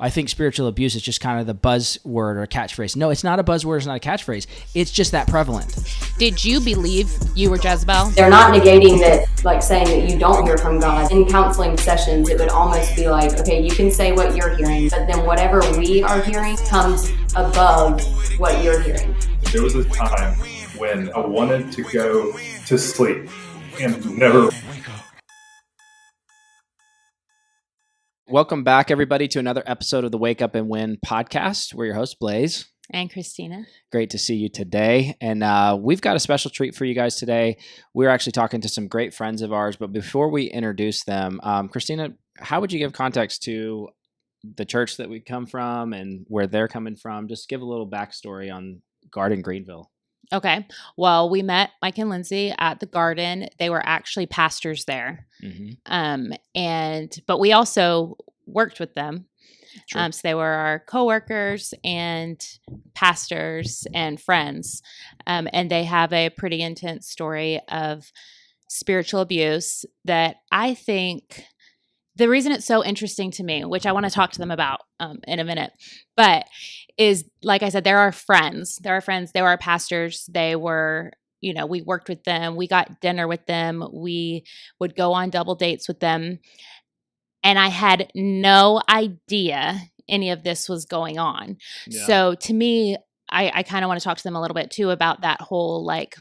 I think spiritual abuse is just kind of the buzzword or catchphrase. No, it's not a buzzword. It's not a catchphrase. It's just that prevalent. Did you believe you were Jezebel? They're not negating that, like saying that you don't hear from God. In counseling sessions, it would almost be like, okay, you can say what you're hearing, but then whatever we are hearing comes above what you're hearing. There was a time when I wanted to go to sleep and never. Welcome back, everybody, to another episode of the Wake Up and Win podcast. We're your hosts, Blaze. And Christina. Great to see you today. And we've got a special treat for you guys today. We're actually talking to some great friends of ours. But before we introduce them, Christina, how would you give context to the church that we come from and where they're coming from? Just give a little backstory on Garden Greenville. Okay. Well, we met Micah and Lindsey at the Garden. They were actually pastors there. Mm-hmm. But we also worked with them. So they were our coworkers and pastors and friends. And they have a pretty intense story of spiritual abuse that I think the reason it's so interesting to me, which I want to talk to them about in a minute, but is, like I said, they're our friends. They're our friends. They were our pastors. They were, we worked with them. We got dinner with them. We would go on double dates with them. And I had no idea any of this was going on. Yeah. So to me, I kind of want to talk to them a little bit too about that whole like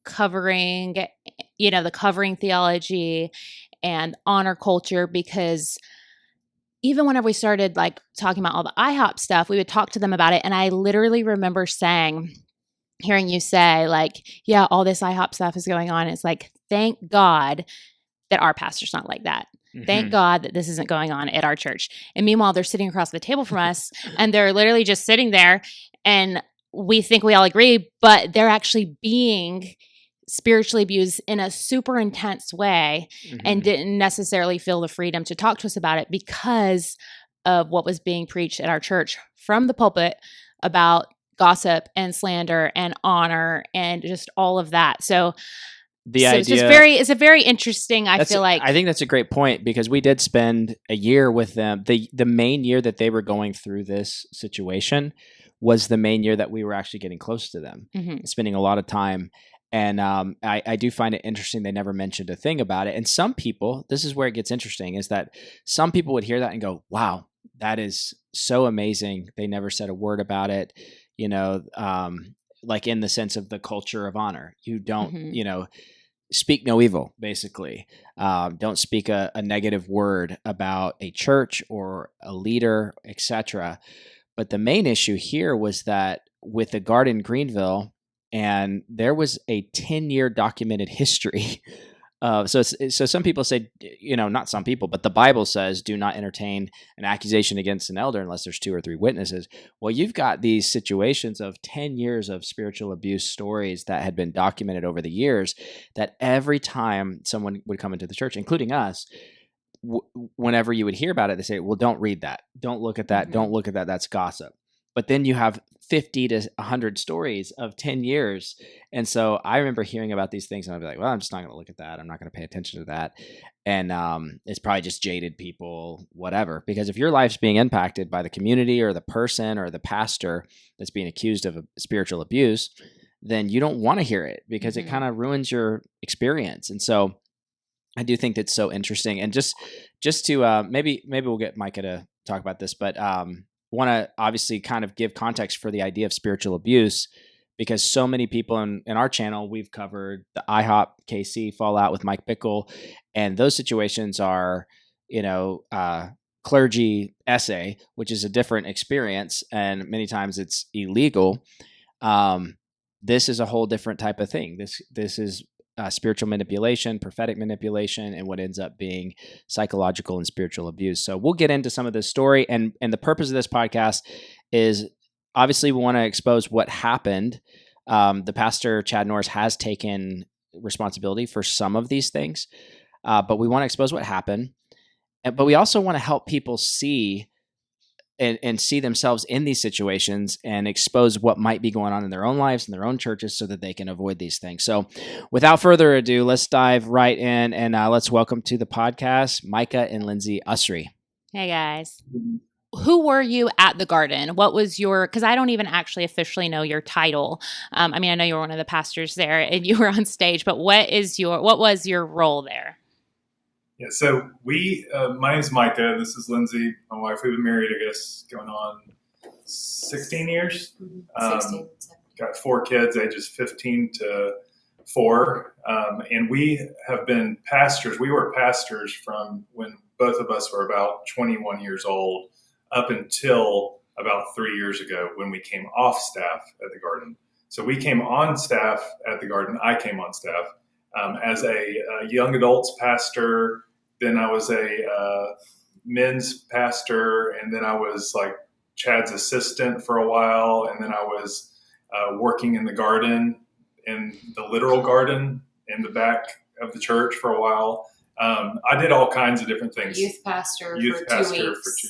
covering, the covering theology and honor culture, because even whenever we started like talking about all the IHOP stuff, we would talk to them about it. And I literally remember hearing you say like, yeah, all this IHOP stuff is going on. It's like, thank God that our pastor's not like that. Mm-hmm. Thank God that this isn't going on at our church. And meanwhile, they're sitting across the table from us and they're literally just sitting there and we think we all agree, but they're actually being spiritually abused in a super intense way. Mm-hmm. And didn't necessarily feel the freedom to talk to us about it because of what was being preached at our church from the pulpit about gossip and slander and honor and just all of that. So it's a very interesting, I think that's a great point, because we did spend a year with them. The main year that they were going through this situation was the main year that we were actually getting close to them, mm-hmm. spending a lot of time. And I do find it interesting they never mentioned a thing about it. And some people, this is where it gets interesting, is that some people would hear that and go, wow, that is so amazing. They never said a word about it, like in the sense of the culture of honor. You don't, mm-hmm. Speak no evil, basically. Don't speak a negative word about a church or a leader, etc. But the main issue here was that with the Garden Greenville, and there was a 10-year documented history. So some people say, not some people, but the Bible says, do not entertain an accusation against an elder unless there's 2 or 3 witnesses. Well, you've got these situations of 10 years of spiritual abuse stories that had been documented over the years, that every time someone would come into the church, including us, whenever you would hear about it, they say, well, don't read that. Don't look at that. Mm-hmm. Don't look at that. That's gossip. But then you have 50 to 100 stories of 10 years. And so I remember hearing about these things and I'd be like, well, I'm just not going to look at that. I'm not going to pay attention to that. And it's probably just jaded people, whatever. Because if your life's being impacted by the community or the person or the pastor that's being accused of spiritual abuse, then you don't want to hear it because mm-hmm. it kind of ruins your experience. And so I do think that's so interesting. And just to maybe we'll get Micah to talk about this, but want to obviously kind of give context for the idea of spiritual abuse, because so many people in our channel, we've covered the IHOP KC fallout with Mike Bickle, and those situations are, clergy essay, which is a different experience, and many times it's illegal. This is a whole different type of thing. This is spiritual manipulation, prophetic manipulation, and what ends up being psychological and spiritual abuse. So we'll get into some of this story. And the purpose of this podcast is obviously we want to expose what happened. The pastor, Chad Norris, has taken responsibility for some of these things, but we want to expose what happened. But we also want to help people see and see themselves in these situations and expose what might be going on in their own lives and their own churches so that they can avoid these things. So without further ado, let's dive right in and let's welcome to the podcast, Micah and Lindsey Usry. Hey guys. who were you at the Garden? What was because I don't even actually officially know your title. I mean, I know you were one of the pastors there and you were on stage, but what was your role there? Yeah, so my name's Micah. This is Lindsey, my wife. We've been married, I guess, going on 16 years. 16. Got 4 kids, ages 15 to 4. And we have been pastors. We were pastors from when both of us were about 21 years old up until about 3 years ago when we came off staff at the Garden. So we came on staff at the Garden. I came on staff as a young adults pastor. Then I was a men's pastor. And then I was like Chad's assistant for a while. And then I was working in the garden, in the literal garden in the back of the church for a while. I did all kinds of different things. Youth pastor for 2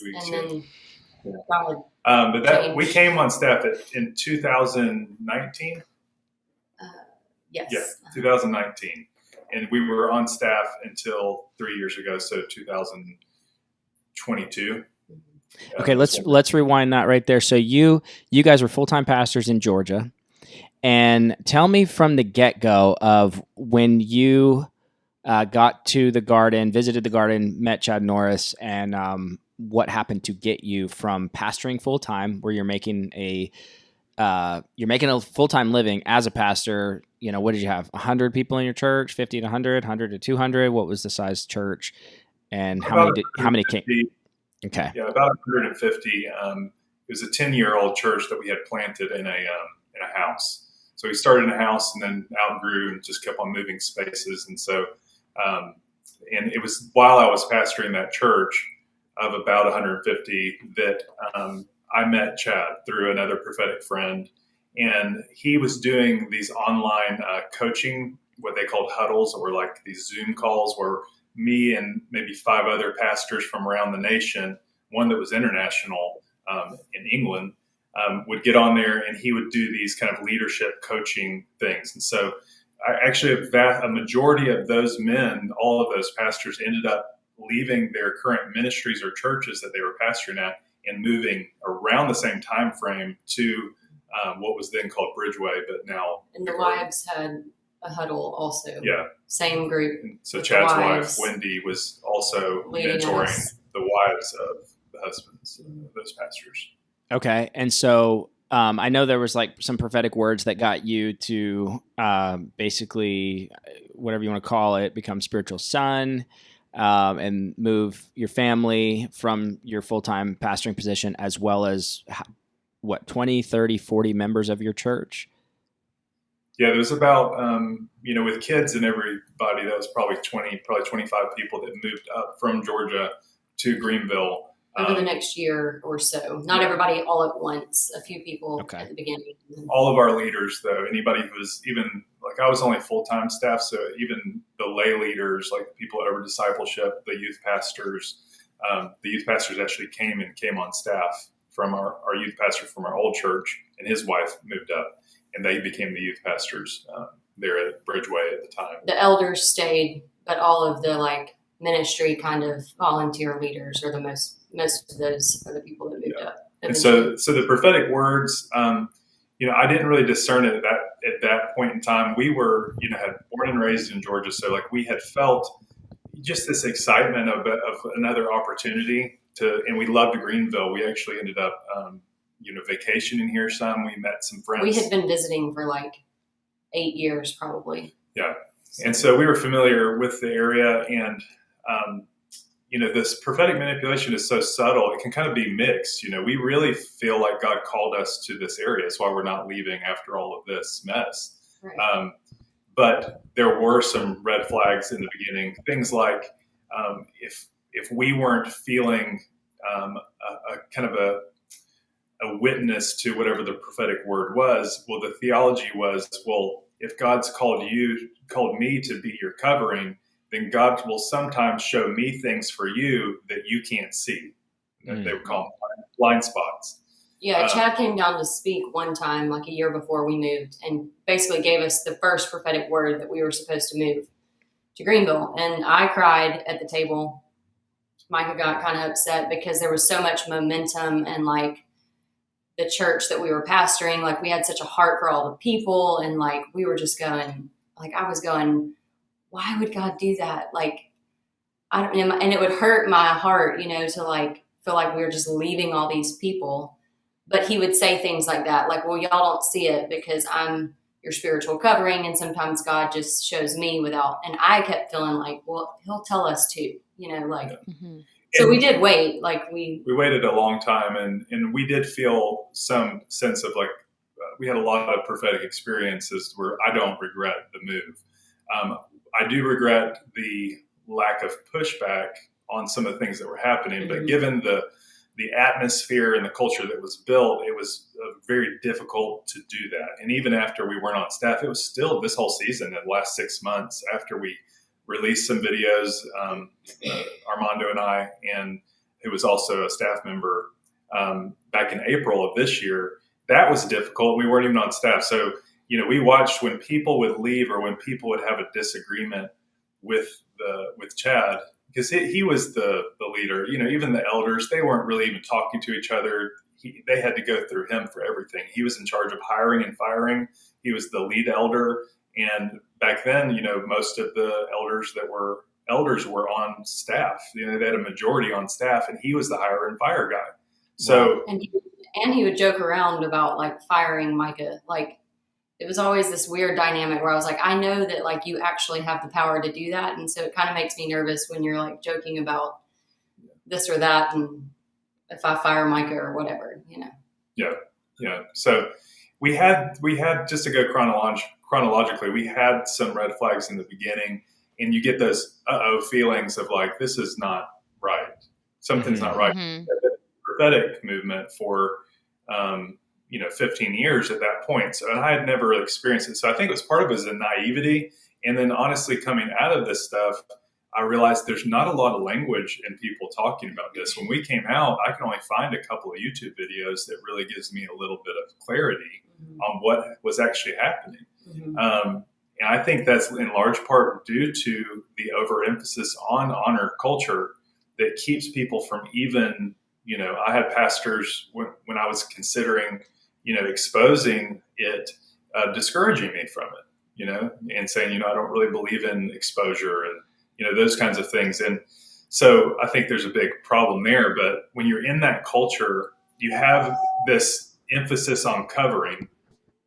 weeks. And then we came on staff in 2019. Yes. Yeah, 2019. And we were on staff until 3 years ago, so 2022. Okay, let's rewind that right there. So you guys were full-time pastors in Georgia. And tell me from the get-go of when you got to the Garden, visited the Garden, met Chad Norris, and what happened to get you from pastoring full-time, where you're making a full-time living as a pastor. You know, what did you have? 100 people in your church, 50 to 100, 100 to 200? What was the size church? And how many came? Okay. Yeah, about 150. It was a 10-year-old church that we had planted in a house. So we started in a house and then outgrew and just kept on moving spaces. And so, and it was while I was pastoring that church of about 150 that I met Chad through another prophetic friend. And he was doing these online coaching, what they called huddles, or like these Zoom calls where me and maybe 5 other pastors from around the nation, one that was international in England, would get on there and he would do these kind of leadership coaching things. And so a majority of those men, all of those pastors ended up leaving their current ministries or churches that they were pastoring at and moving around the same time frame to what was then called Bridgeway, but now. And the wives had a huddle also. Yeah. Same group. And so Chad's wife, Wendy, was also mentoring the wives of the husbands of those pastors. Okay. And so I know there was like some prophetic words that got you to basically, whatever you want to call it, become spiritual son and move your family from your full-time pastoring position, as well as 20, 30, 40 members of your church? Yeah, there was about, with kids and everybody, that was probably 25 people that moved up from Georgia to Greenville. Over the next year or so. Not everybody all at once. A few people at the beginning. All of our leaders, though, anybody who was even, like I was only full-time staff, so even the lay leaders, like the people at Over Discipleship, the youth pastors actually came on staff from our youth pastor from our old church, and his wife moved up, and they became the youth pastors there at Bridgeway at the time. The elders stayed, but all of the ministry kind of volunteer leaders are the most of those are the people that moved up. And so the prophetic words, I didn't really discern it at that point in time. We were, had born and raised in Georgia, so we had felt just this excitement of another opportunity and we loved Greenville. We actually ended up, vacationing here some. We met some friends. We had been visiting for 8 years probably. Yeah. And so we were familiar with the area, and, this prophetic manipulation is so subtle. It can kind of be mixed. We really feel like God called us to this area. That's why we're not leaving after all of this mess. Right. But there were some red flags in the beginning. Things like if we weren't feeling a kind of a witness to whatever the prophetic word was, well, the theology was, well, if God's called me to be your covering, then God will sometimes show me things for you that you can't see. They would call them blind spots. Yeah, Chad came down to speak one time, a year before we moved, and basically gave us the first prophetic word that we were supposed to move to Greenville. And I cried at the table Micah got kind of upset because there was so much momentum and like the church that we were pastoring, like we had such a heart for all the people. And like, we were just going, like, I was going, why would God do that? Like, I don't know. And it would hurt my heart, you know, to like feel like we were just leaving all these people. But he would say things like that, like, well, y'all don't see it because I'm your spiritual covering. And sometimes God just shows me without, and I kept feeling like, well, he'll tell us too, you know, like, so we did wait. Like we waited a long time, and we did feel some sense of like, we had a lot of prophetic experiences where I don't regret the move. I do regret the lack of pushback on some of the things that were happening, but given the atmosphere and the culture that was built, it was very difficult to do that. And even after we weren't on staff, it was still this whole season, the last 6 months after we released some videos, Armando and I, and who was also a staff member back in April of this year, that was difficult. We weren't even on staff. So, you know, we watched when people would leave or when people would have a disagreement with Chad, because he was the leader. You know, even the elders, they weren't really even talking to each other. They had to go through him for everything. He was in charge of hiring and firing. He was the lead elder. And back then, you know, most of the elders were on staff. You know, they had a majority on staff, and he was the hire and fire guy. So, and he would joke around about like firing Micah. Like it was always this weird dynamic where I was like, I know that like you actually have the power to do that, and so it kind of makes me nervous when you're like joking about this or that, and if I fire Micah or whatever, you know. Yeah. So we had just to go chronologically, we had some red flags in the beginning, and you get those feelings of like, this is not right. Something's not right. The prophetic movement for 15 years at that point. So, and I had never experienced it. So I think it was part of it was a naivety. And then honestly, coming out of this stuff, I realized there's not a lot of language in people talking about this. When we came out, I can only find a couple of YouTube videos that really gives me a little bit of clarity on what was actually happening. And I think that's in large part due to the overemphasis on honor culture that keeps people from even, you know, I had pastors when I was considering, you know, exposing it, discouraging me from it, you know, and saying, you know, I don't really believe in exposure and, you know, those kinds of things. And so I think there's a big problem there. But when you're in that culture, you have this emphasis on covering.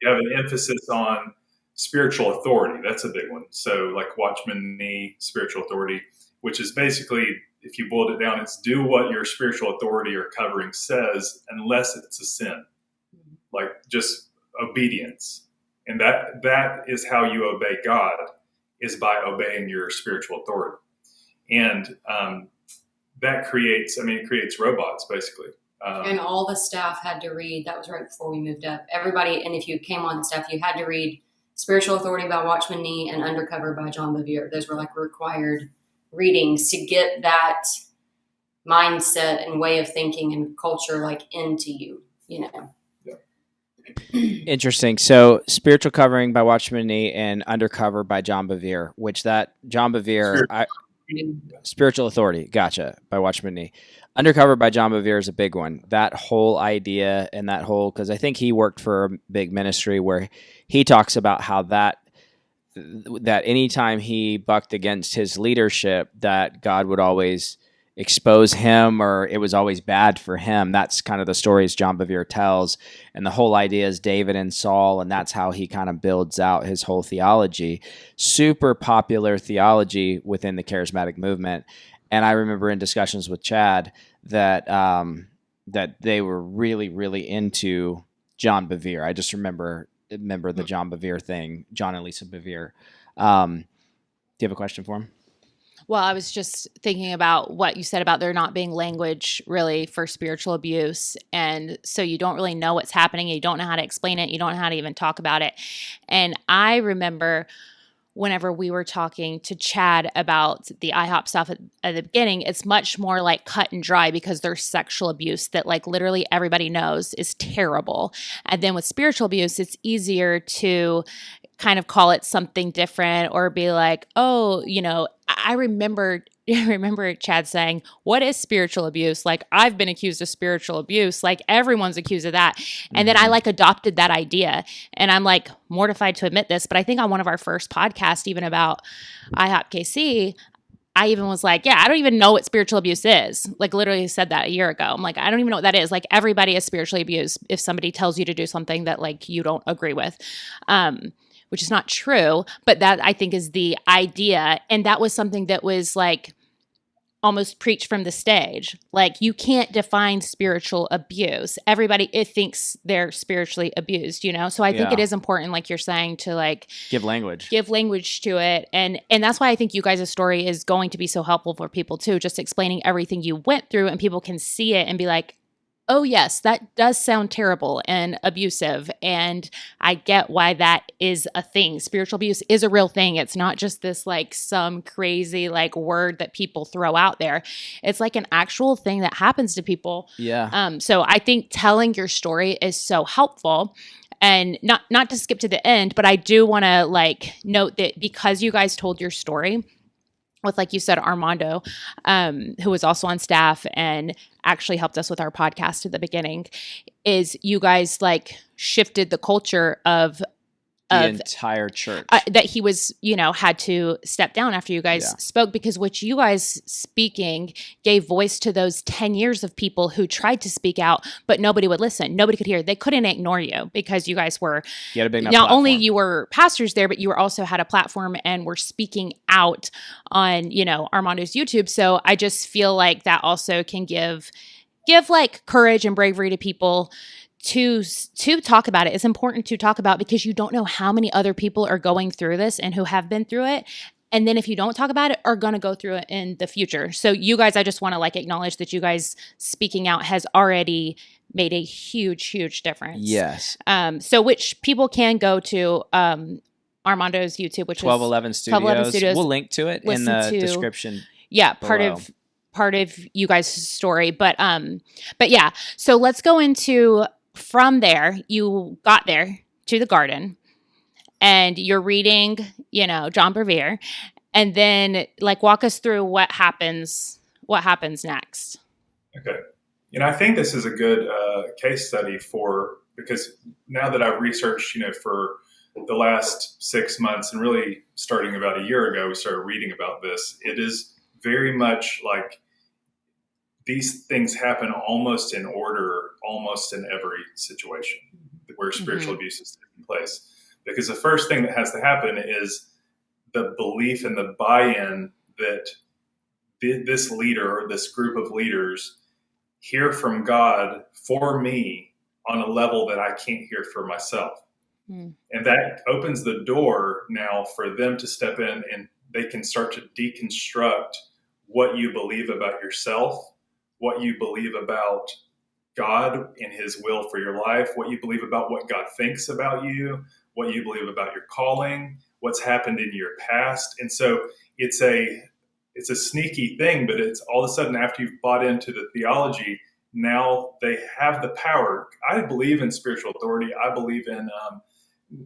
You have an emphasis on spiritual authority. That's a big one. So like watchman knee, spiritual authority, which is basically, if you boiled it down, it's do what your spiritual authority or covering says, unless it's a sin, like just obedience. And that is how you obey God, is by obeying your spiritual authority. And that creates robots basically. And all the staff had to read, that was right before we moved up. Everybody, and if you came on the staff, you had to read Spiritual Authority by Watchman Nee and Undercover by John Bevere. Those were like required readings to get that mindset and way of thinking and culture like into you, you know. Interesting. So Spiritual Covering by Watchman Nee and Undercover by John Bevere, which that John Bevere, Spiritual Authority, gotcha, by Watchman Nee. Undercover by John Bevere is a big one. That whole idea and that whole, because I think he worked for a big ministry where he talks about how that anytime he bucked against his leadership, that God would always expose him, or it was always bad for him. That's kind of the stories John Bevere tells. And the whole idea is David and Saul, and that's how he kind of builds out his whole theology. Super popular theology within the charismatic movement. And I remember in discussions with Chad that they were really, really into John Bevere. I just remember the John Bevere thing, John and Lisa Bevere. Do you have a question for him? Well, I was just thinking about what you said about there not being language really for spiritual abuse. And so you don't really know what's happening. You don't know how to explain it. You don't know how to even talk about it. And I remember whenever we were talking to Chad about the IHOP stuff at the beginning, it's much more like cut and dry because there's sexual abuse that like literally everybody knows is terrible. And then with spiritual abuse, it's easier to kind of call it something different or be like, oh, you know, I remember remember Chad saying, what is spiritual abuse? Like, I've been accused of spiritual abuse. Like, everyone's accused of that. And then I like adopted that idea. And I'm like mortified to admit this, but I think on one of our first podcasts, even about IHOP KC, I even was like, yeah, I don't even know what spiritual abuse is. Like, literally said that a year ago. I'm like, I don't even know what that is. Like, everybody is spiritually abused if somebody tells you to do something that like you don't agree with. Which is not true, but that I think is the idea. And that was something that was like almost preached from the stage. Like, you can't define spiritual abuse. Everybody, it thinks they're spiritually abused, you know? So I think it is important, like you're saying, to like give language to it. And that's why I think you guys' story is going to be so helpful for people too, just explaining everything you went through, and people can see it and be like, oh yes, that does sound terrible and abusive. And I get why that is a thing. Spiritual abuse is a real thing. It's not just this like some crazy like word that people throw out there. It's like an actual thing that happens to people. Yeah. So I think telling your story is so helpful. And not to skip to the end, but I do want to like note that because you guys told your story with, like you said, Armando, who was also on staff and actually helped us with our podcast at the beginning, is you guys like shifted the culture of the entire church. That he was, you know, had to step down after you guys spoke, because what you guys speaking gave voice to those 10 years of people who tried to speak out, but nobody would listen. Nobody could hear. They couldn't ignore you because you guys were, you had a big enough not platform. only you were pastors there, but you were also had a platform and were speaking out on, you know, Armando's YouTube. So I just feel like that also can give like courage and bravery to people to talk about it. It's important to talk about, because you don't know how many other people are going through this and who have been through it. And then if you don't talk about it, are going to go through it in the future. So you guys, I just want to like acknowledge that you guys speaking out has already made a huge, huge difference. Yes. So which people can go to Armando's YouTube, which 1211 is 1211 Studios. We'll link to it in the description. Yeah, below. part of you guys' story. But yeah. So let's go into, from there, you got there to the Garden and you're reading, you know, John Bevere, and then like walk us through what happens next. Okay. You know, I think this is a good case study because now that I've researched, you know, for the last 6 months, and really starting about a year ago, we started reading about this. It is very much like these things happen almost in order, almost in every situation where spiritual abuse is taking place. Because the first thing that has to happen is the belief and the buy-in that this leader or this group of leaders hear from God for me on a level that I can't hear for myself. And that opens the door now for them to step in, and they can start to deconstruct what you believe about yourself, what you believe about God and his will for your life, what you believe about what God thinks about you, what you believe about your calling, what's happened in your past. And so it's a sneaky thing, but it's all of a sudden after you've bought into the theology, now they have the power. I believe in spiritual authority. I believe in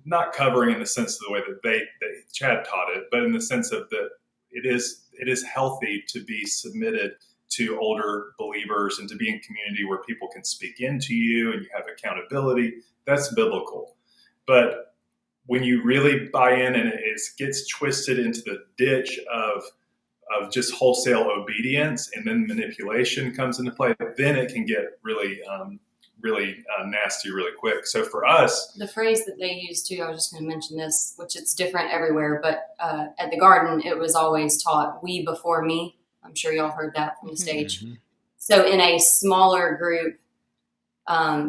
not covering in the sense of the way that Chad taught it, but in the sense of that it is healthy to be submitted to older believers and to be in community where people can speak into you and you have accountability. That's biblical. But when you really buy in and it gets twisted into the ditch of just wholesale obedience, and then manipulation comes into play, then it can get really nasty really quick. So for us, the phrase that they use too, I was just going to mention this, which it's different everywhere, but at the Garden, it was always taught we before me. I'm sure y'all heard that from the stage. Mm-hmm. So in a smaller group,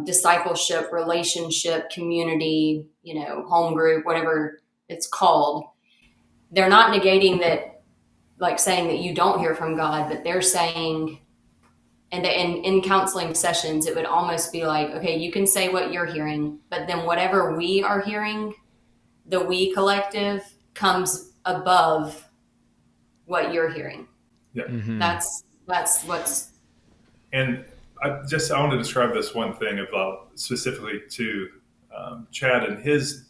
discipleship, relationship, community, you know, home group, whatever it's called, they're not negating that, like saying that you don't hear from God, but they're saying, and in counseling sessions, it would almost be like, okay, you can say what you're hearing, but then whatever we are hearing, the we collective, comes above what you're hearing. Yeah, that's what's. And I want to describe this one thing about specifically to Chad and his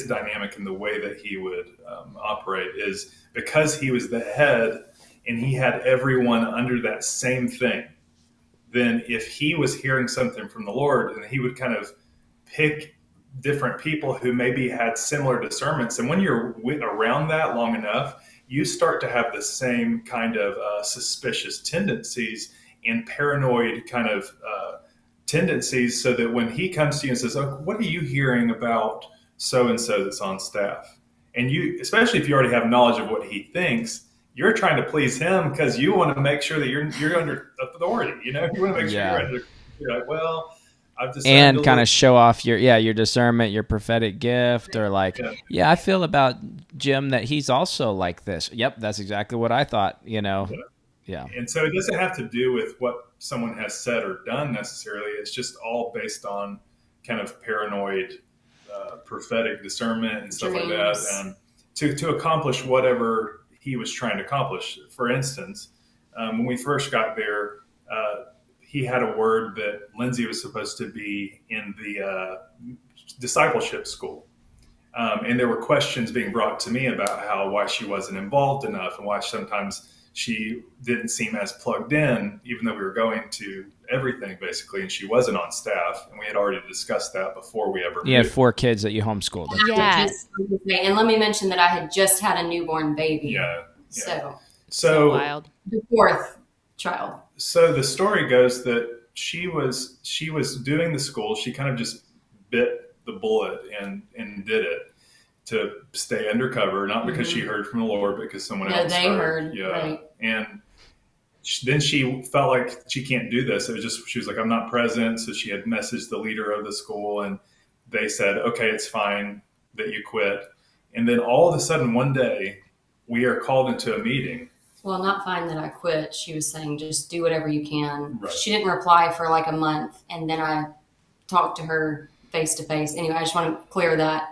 dynamic and the way that he would operate is because he was the head. and he had everyone under that same thing, then if he was hearing something from the Lord, and he would kind of pick different people who maybe had similar discernments. And when you're around that long enough, you start to have the same kind of suspicious tendencies and paranoid kind of tendencies, so that when he comes to you and says, "Oh, what are you hearing about so-and-so that's on staff?" And you, especially if you already have knowledge of what he thinks, you're trying to please him because you want to make sure that you're under authority. You want to make sure you're like, well, I've decided and kind of show off your discernment, your prophetic gift, or like, I feel about Jim that he's also like this. Yep, that's exactly what I thought. Yeah. And so it doesn't have to do with what someone has said or done necessarily. It's just all based on kind of paranoid prophetic discernment and stuff like that, to accomplish whatever he was trying to accomplish. For instance, when we first got there, he had a word that Lindsey was supposed to be in the discipleship school. And there were questions being brought to me about why she wasn't involved enough, and why sometimes she didn't seem as plugged in, even though we were going to everything basically, and she wasn't on staff. And we had already discussed that before we ever moved. You had 4 kids that you homeschooled. Yes. And let me mention that I had just had a newborn baby. Yeah. So wild. The 4th child. So the story goes that she was doing the school. She kind of just bit the bullet and did it to stay undercover, not because she heard from the Lord, but because someone else heard. Yeah. Right. And then she felt like she can't do this. It was just, she was like, I'm not present. So she had messaged the leader of the school, and they said, okay, it's fine that you quit. And then all of a sudden one day we are called into a meeting. Well, not fine that I quit. She was saying, just do whatever you can. Right. She didn't reply for like a month. And then I talked to her face to face. Anyway, I just want to clear that.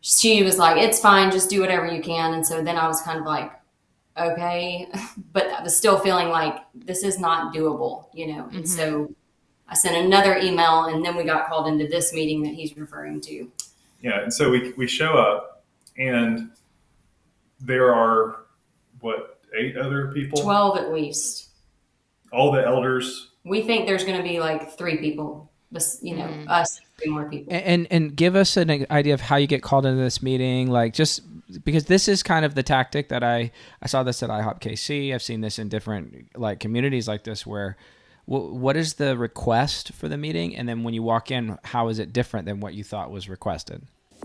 She was like, it's fine, just do whatever you can. And so then I was kind of like, okay, but I was still feeling like this is not doable, And so I sent another email, and then we got called into this meeting that he's referring to. Yeah. And so we show up, and there are 8 other people? 12 at least. All the elders. We think there's going to be like 3 people, us, 3 more people. And give us an idea of how you get called into this meeting, like, just because this is kind of the tactic that I saw this at IHOP KC. I've seen this in different like communities like this, where what is the request for the meeting? And then when you walk in, how is it different than what you thought was requested?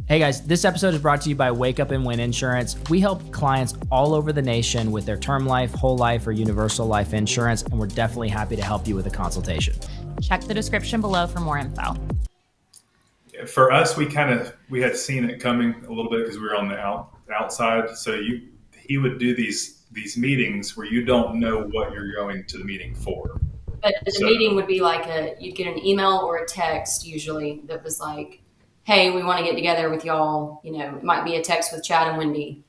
Hey guys, this episode is brought to you by Wake Up and Win Insurance. We help clients all over the nation with their term life, whole life, or universal life insurance, and we're definitely happy to help you with a consultation. Check the description below for more info. For us, we had seen it coming a little bit because we were on the outside. So he would do these meetings where you don't know what you're going to the meeting for. But the meeting would be like you'd get an email or a text usually that was like, hey, we want to get together with y'all. It might be a text with Chad and Wendy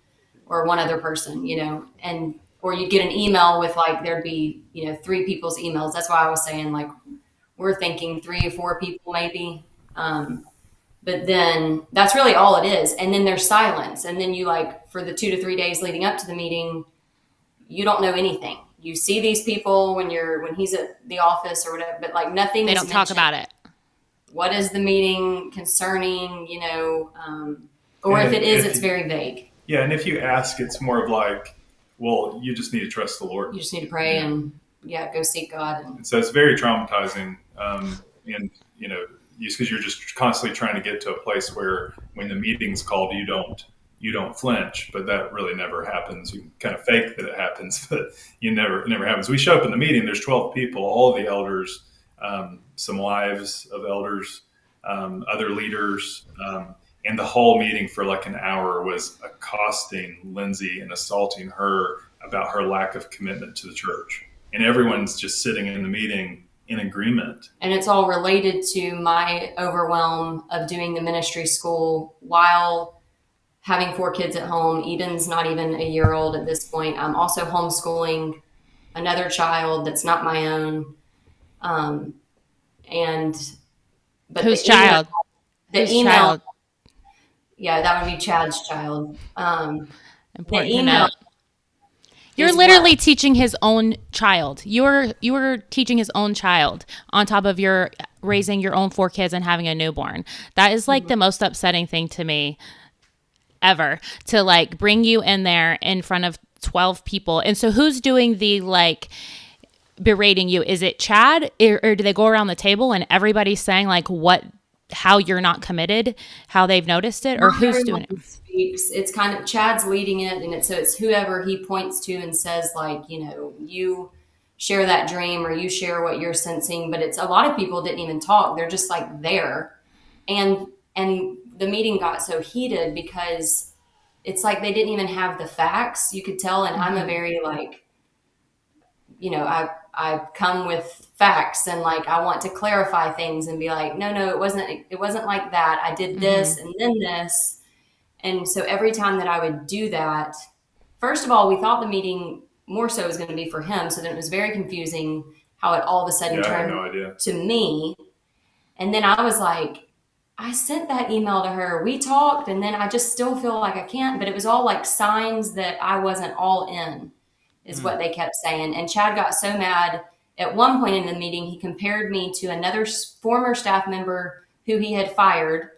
or one other person, or you'd get an email with like, there'd be, 3 people's emails. That's why I was saying like, we're thinking 3 or 4 people maybe. But then that's really all it is. And then there's silence. And then you like, for the 2 to 3 days leading up to the meeting, you don't know anything. You see these people when he's at the office or whatever, but like nothing. They don't talk about it. What is the meeting concerning, or if it is, it's very vague. Yeah. And if you ask, it's more of like, well, you just need to trust the Lord. You just need to pray and go seek God. And so it's very traumatizing. And, because you're just constantly trying to get to a place where when the meeting's called, you don't flinch, but that really never happens. You kind of fake that it happens, but it never happens. We show up in the meeting, there's 12 people, all of the elders, some wives of elders, other leaders, and the whole meeting for like an hour was accosting Lindsey and assaulting her about her lack of commitment to the church. And everyone's just sitting in the meeting in agreement. And it's all related to my overwhelm of doing the ministry school while having 4 kids at home. Eden's not even a year old at this point. I'm also homeschooling another child that's not my own. Whose child? The email. Child? Yeah, that would be Chad's child. Important to know. You're literally teaching his own child. You're teaching his own child on top of your raising your own 4 kids and having a newborn. That is like the most upsetting thing to me ever, to like bring you in there in front of 12 people. And so who's doing the like berating you? Is it Chad, or do they go around the table and everybody's saying like how you're not committed, how they've noticed it, or who's doing it? It's kind of Chad's leading it, and it's whoever he points to and says like, you share that dream or you share what you're sensing. But it's a lot of people didn't even talk. They're just like there. And the meeting got so heated because it's like they didn't even have the facts. You could tell. And I'm a very like, I come with facts and like, I want to clarify things and be like, no, it wasn't like that. I did this and then this. And so every time that I would do that, first of all, we thought the meeting more so was going to be for him. So then it was very confusing how it all of a sudden turned to me. And then I was like, I sent that email to her. We talked, and then I just still feel like I can't. But it was all like signs that I wasn't all in, is what they kept saying. And Chad got so mad. At one point in the meeting, he compared me to another former staff member who he had fired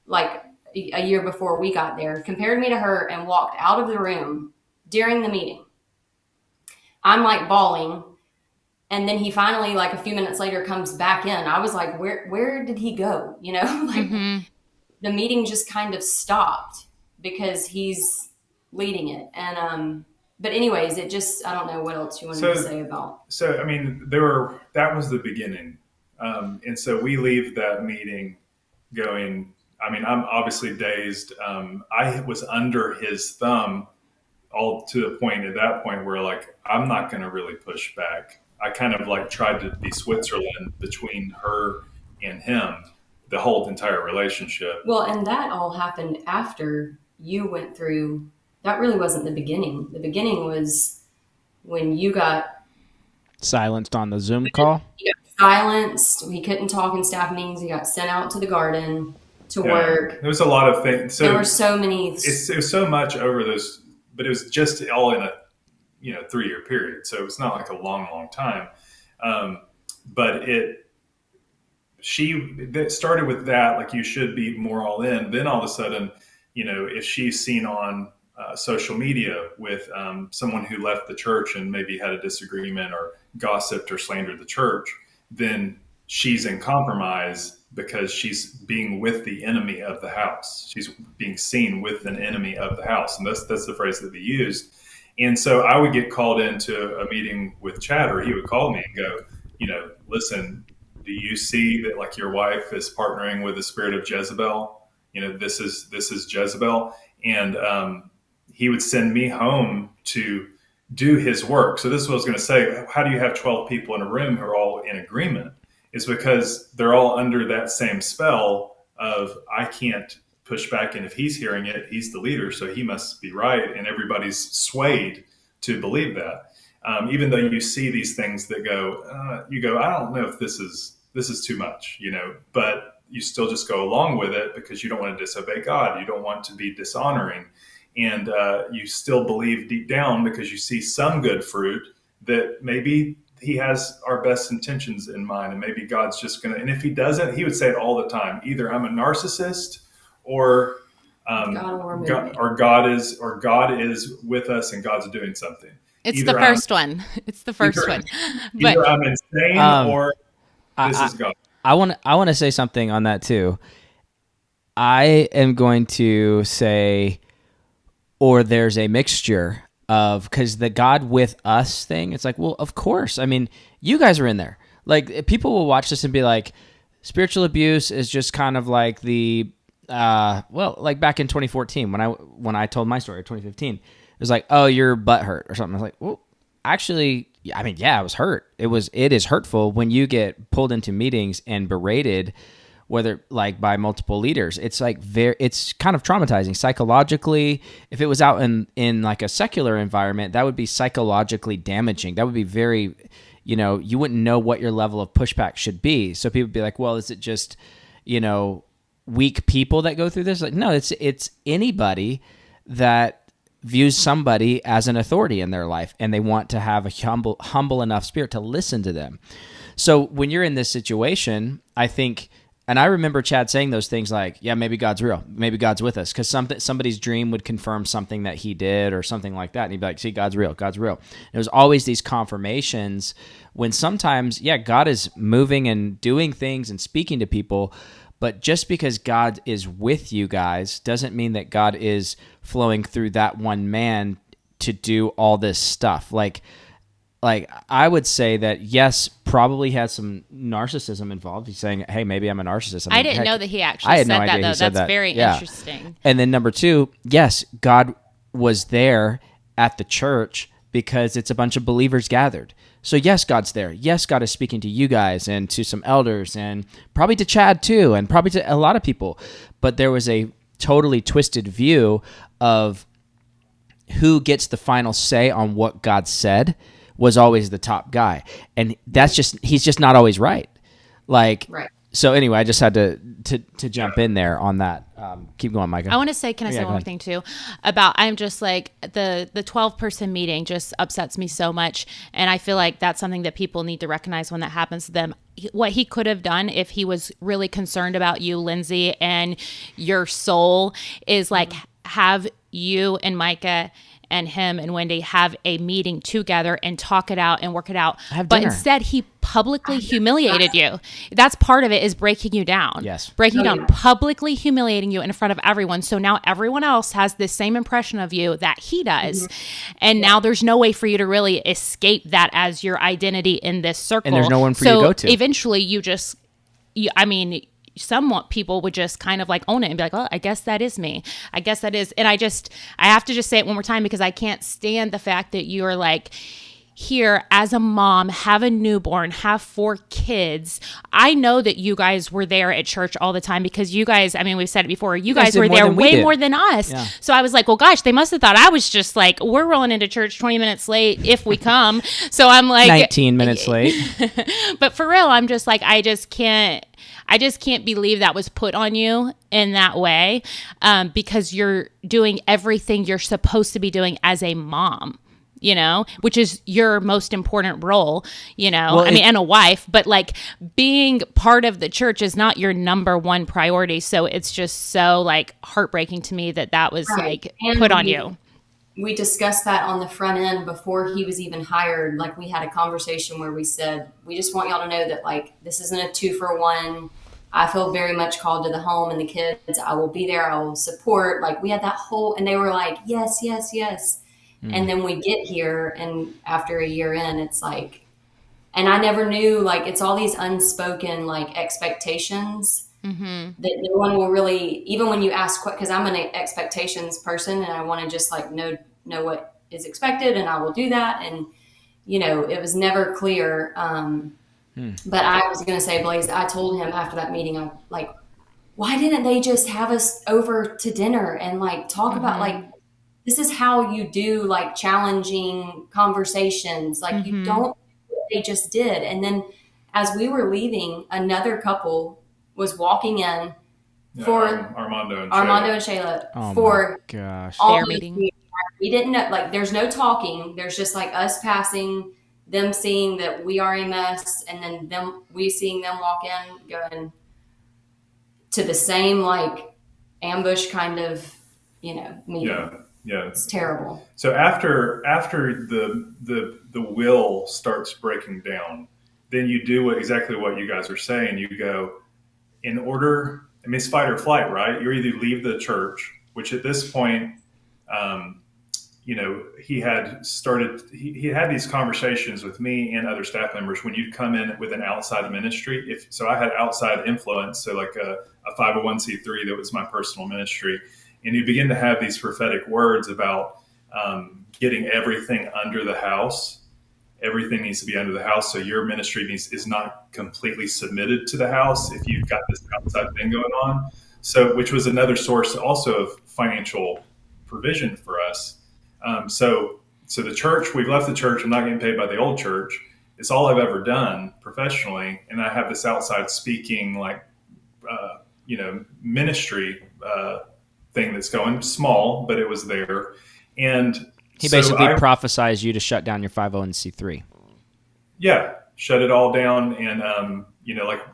like a year before we got there, compared me to her and walked out of the room during the meeting. I'm like bawling. And then he finally, like a few minutes later, comes back in. I was like, where did he go? The meeting just kind of stopped because he's leading it. And, but anyways, it just, I don't know what else you wanted to say about. So, I mean, that was the beginning. And so we leave that meeting going, I mean, I'm obviously dazed. I was under his thumb all to the point at that point where like, I'm not going to really push back. I kind of like tried to be Switzerland between her and him, the whole entire relationship. Well, and that all happened after you went through, that really wasn't the beginning. The beginning was when you got silenced on the Zoom call. You got silenced. We couldn't talk in staff meetings. You got sent out to the garden to work. There was a lot of things. So there were so many. It was so much over those, but it was just all in a 3-year period. So it's not like a long time. But it started with that, like you should be more all in. Then all of a sudden, if she's seen on social media with someone who left the church and maybe had a disagreement or gossiped or slandered the church, then she's in compromise because she's being with the enemy of the house. She's being seen with an enemy of the house. And that's the phrase that they used. And so I would get called into a meeting with Chad, or he would call me and go, listen, do you see that like your wife is partnering with the spirit of Jezebel? This is Jezebel. And he would send me home to do his work. So this is what I was going to say. How do you have 12 people in a room who are all in agreement? Is because they're all under that same spell of I can't push back, and if he's hearing it, he's the leader, so he must be right, and everybody's swayed to believe that. Even though you see these things that you go, I don't know if this is too much, but you still just go along with it because you don't want to disobey God, you don't want to be dishonoring, and you still believe deep down because you see some good fruit that maybe he has our best intentions in mind, and maybe God's just gonna. And if he doesn't, he would say it all the time: either I'm a narcissist, or God is with us, and God's doing something. It's either the first one. It's the first one. But either I'm insane, or this is God. I want to say something on that too. I am going to say, or there's a mixture of, because the God with us thing, it's like, well, of course. I mean, you guys are in there. Like, people will watch this and be like, spiritual abuse is just kind of like the, like back in 2014 when I told my story, 2015, it was like, oh, you're butthurt or something. I was like, well, actually, I mean, yeah, I was hurt. It is hurtful when you get pulled into meetings and berated, whether like by multiple leaders. It's like it's kind of traumatizing psychologically. If it was out in like a secular environment, that would be psychologically damaging. That would be very, you wouldn't know what your level of pushback should be. So people would be like, well, is it just, weak people that go through this? Like, no, it's anybody that views somebody as an authority in their life, and they want to have a humble enough spirit to listen to them. So when you're in this situation, I think, and I remember Chad saying those things like, yeah, maybe God's real. Maybe God's with us. Because somebody's dream would confirm something that he did or something like that. And he'd be like, see, God's real. God's real. And it was always these confirmations when sometimes, yeah, God is moving and doing things and speaking to people. But just because God is with you guys doesn't mean that God is flowing through that one man to do all this stuff. Like I would say that, yes, probably has some narcissism involved. He's saying, hey, maybe I'm a narcissist. I didn't know that he actually said that, though. That's very interesting. And then number two, yes, God was there at the church because it's a bunch of believers gathered. So yes, God's there. Yes, God is speaking to you guys and to some elders and probably to Chad too, and probably to a lot of people. But there was a totally twisted view of who gets the final say on what God said was always the top guy. And he's just not always right. Right. So anyway, I just had to jump in there on that. Keep going, Micah. I want to say, can I say one more thing too? I'm just like, the 12-person meeting just upsets me so much. And I feel like that's something that people need to recognize when that happens to them. What he could have done if he was really concerned about you, Lindsey, and your soul is like have you and Micah and him and Wendy have a meeting together and talk it out and work it out. But instead, he publicly humiliated you. That's part of it, is breaking you down. Yes. Breaking you down, publicly humiliating you in front of everyone. So now everyone else has the same impression of you that he does. And now there's no way for you to really escape that as your identity in this circle. And there's no one for you to go to. Eventually, some people would just kind of like own it and be like, oh, I guess that is me. I guess that is. And I have to just say it one more time because I can't stand the fact that you're like, here as a mom, have a newborn, have 4 kids. I know that you guys were there at church all the time because you guys, we've said it before, you guys were there way more than us. Yeah. So I was like, well, gosh, they must have thought I was just like, we're rolling into church 20 minutes late if we come. So I'm like 19 minutes late. But for real, I'm just like, I just can't believe that was put on you in that way, because you're doing everything you're supposed to be doing as a mom, which is your most important role, and a wife, but like being part of the church is not your number one priority. So it's just so like heartbreaking to me that was like put on you. We discussed that on the front end before he was even hired. Like we had a conversation where we said, we just want y'all to know that like, this isn't a 2-for-1. I feel very much called to the home and the kids. I will be there. I will support. Like we had that whole, and they were like, yes, yes, yes. And then we get here, and after a year in, it's like, and I never knew, like, it's all these unspoken, like, expectations that no one will really, even when you ask, because I'm an expectations person, and I want to just, like, know what is expected, and I will do that. And, it was never clear. But I was going to say, Blaze, I told him after that meeting, I'm like, why didn't they just have us over to dinner and, like, talk about, like, this is how you do like challenging conversations. Like you don't, they just did. And then as we were leaving, another couple was walking in for Armando and Sheila for gosh, their meeting. We didn't know, like, there's no talking. There's just like us passing, them seeing that we are a mess. And then we seeing them walk in, going to the same like ambush kind of, meeting. Yeah, it's terrible. So after the will starts breaking down, then you do exactly what you guys are saying. You go in order. It's fight or flight, right? You either leave the church, which at this point, he had started. He had these conversations with me and other staff members when you'd come in with an outside ministry. So I had outside influence, so like a 501c3 that was my personal ministry. And you begin to have these prophetic words about getting everything under the house. Everything needs to be under the house. So your ministry is not completely submitted to the house if you've got this outside thing going on. So, which was another source also of financial provision for us. So the church, we've left the church. I'm not getting paid by the old church. It's all I've ever done professionally. And I have this outside speaking, ministry thing that's going small, but it was there. And he basically prophesies you to shut down your 501c3. Yeah, shut it all down. And, like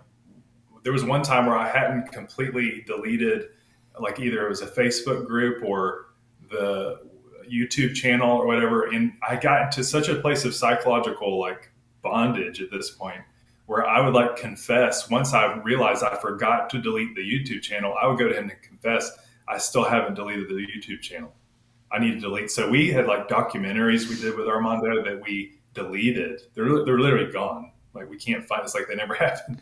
there was one time where I hadn't completely deleted, like either it was a Facebook group or the YouTube channel or whatever. And I got into such a place of psychological like bondage at this point where I would like confess. Once I realized I forgot to delete the YouTube channel, I would go to him to confess, I still haven't deleted the YouTube channel. I need to delete. So we had like documentaries we did with Armando that we deleted. They're literally gone. Like we can't find, it's like they never happened,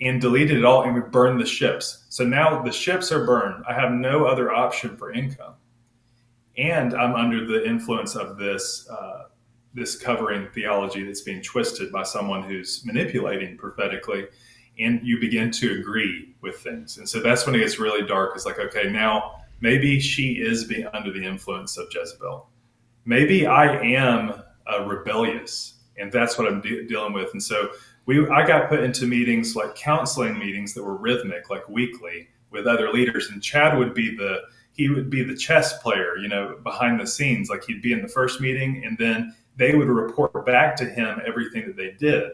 and deleted it all, and we burned the ships. So now the ships are burned. I have no other option for income. And I'm under the influence of this covering theology that's being twisted by someone who's manipulating prophetically, and you begin to agree with things. And so that's when it gets really dark. It's like, okay, now maybe she is being under the influence of Jezebel. Maybe I am rebellious, and that's what I'm dealing with. And so I got put into meetings, like counseling meetings that were rhythmic, like weekly with other leaders. And Chad would be the chess player, behind the scenes. Like he'd be in the first meeting, and then they would report back to him everything that they did.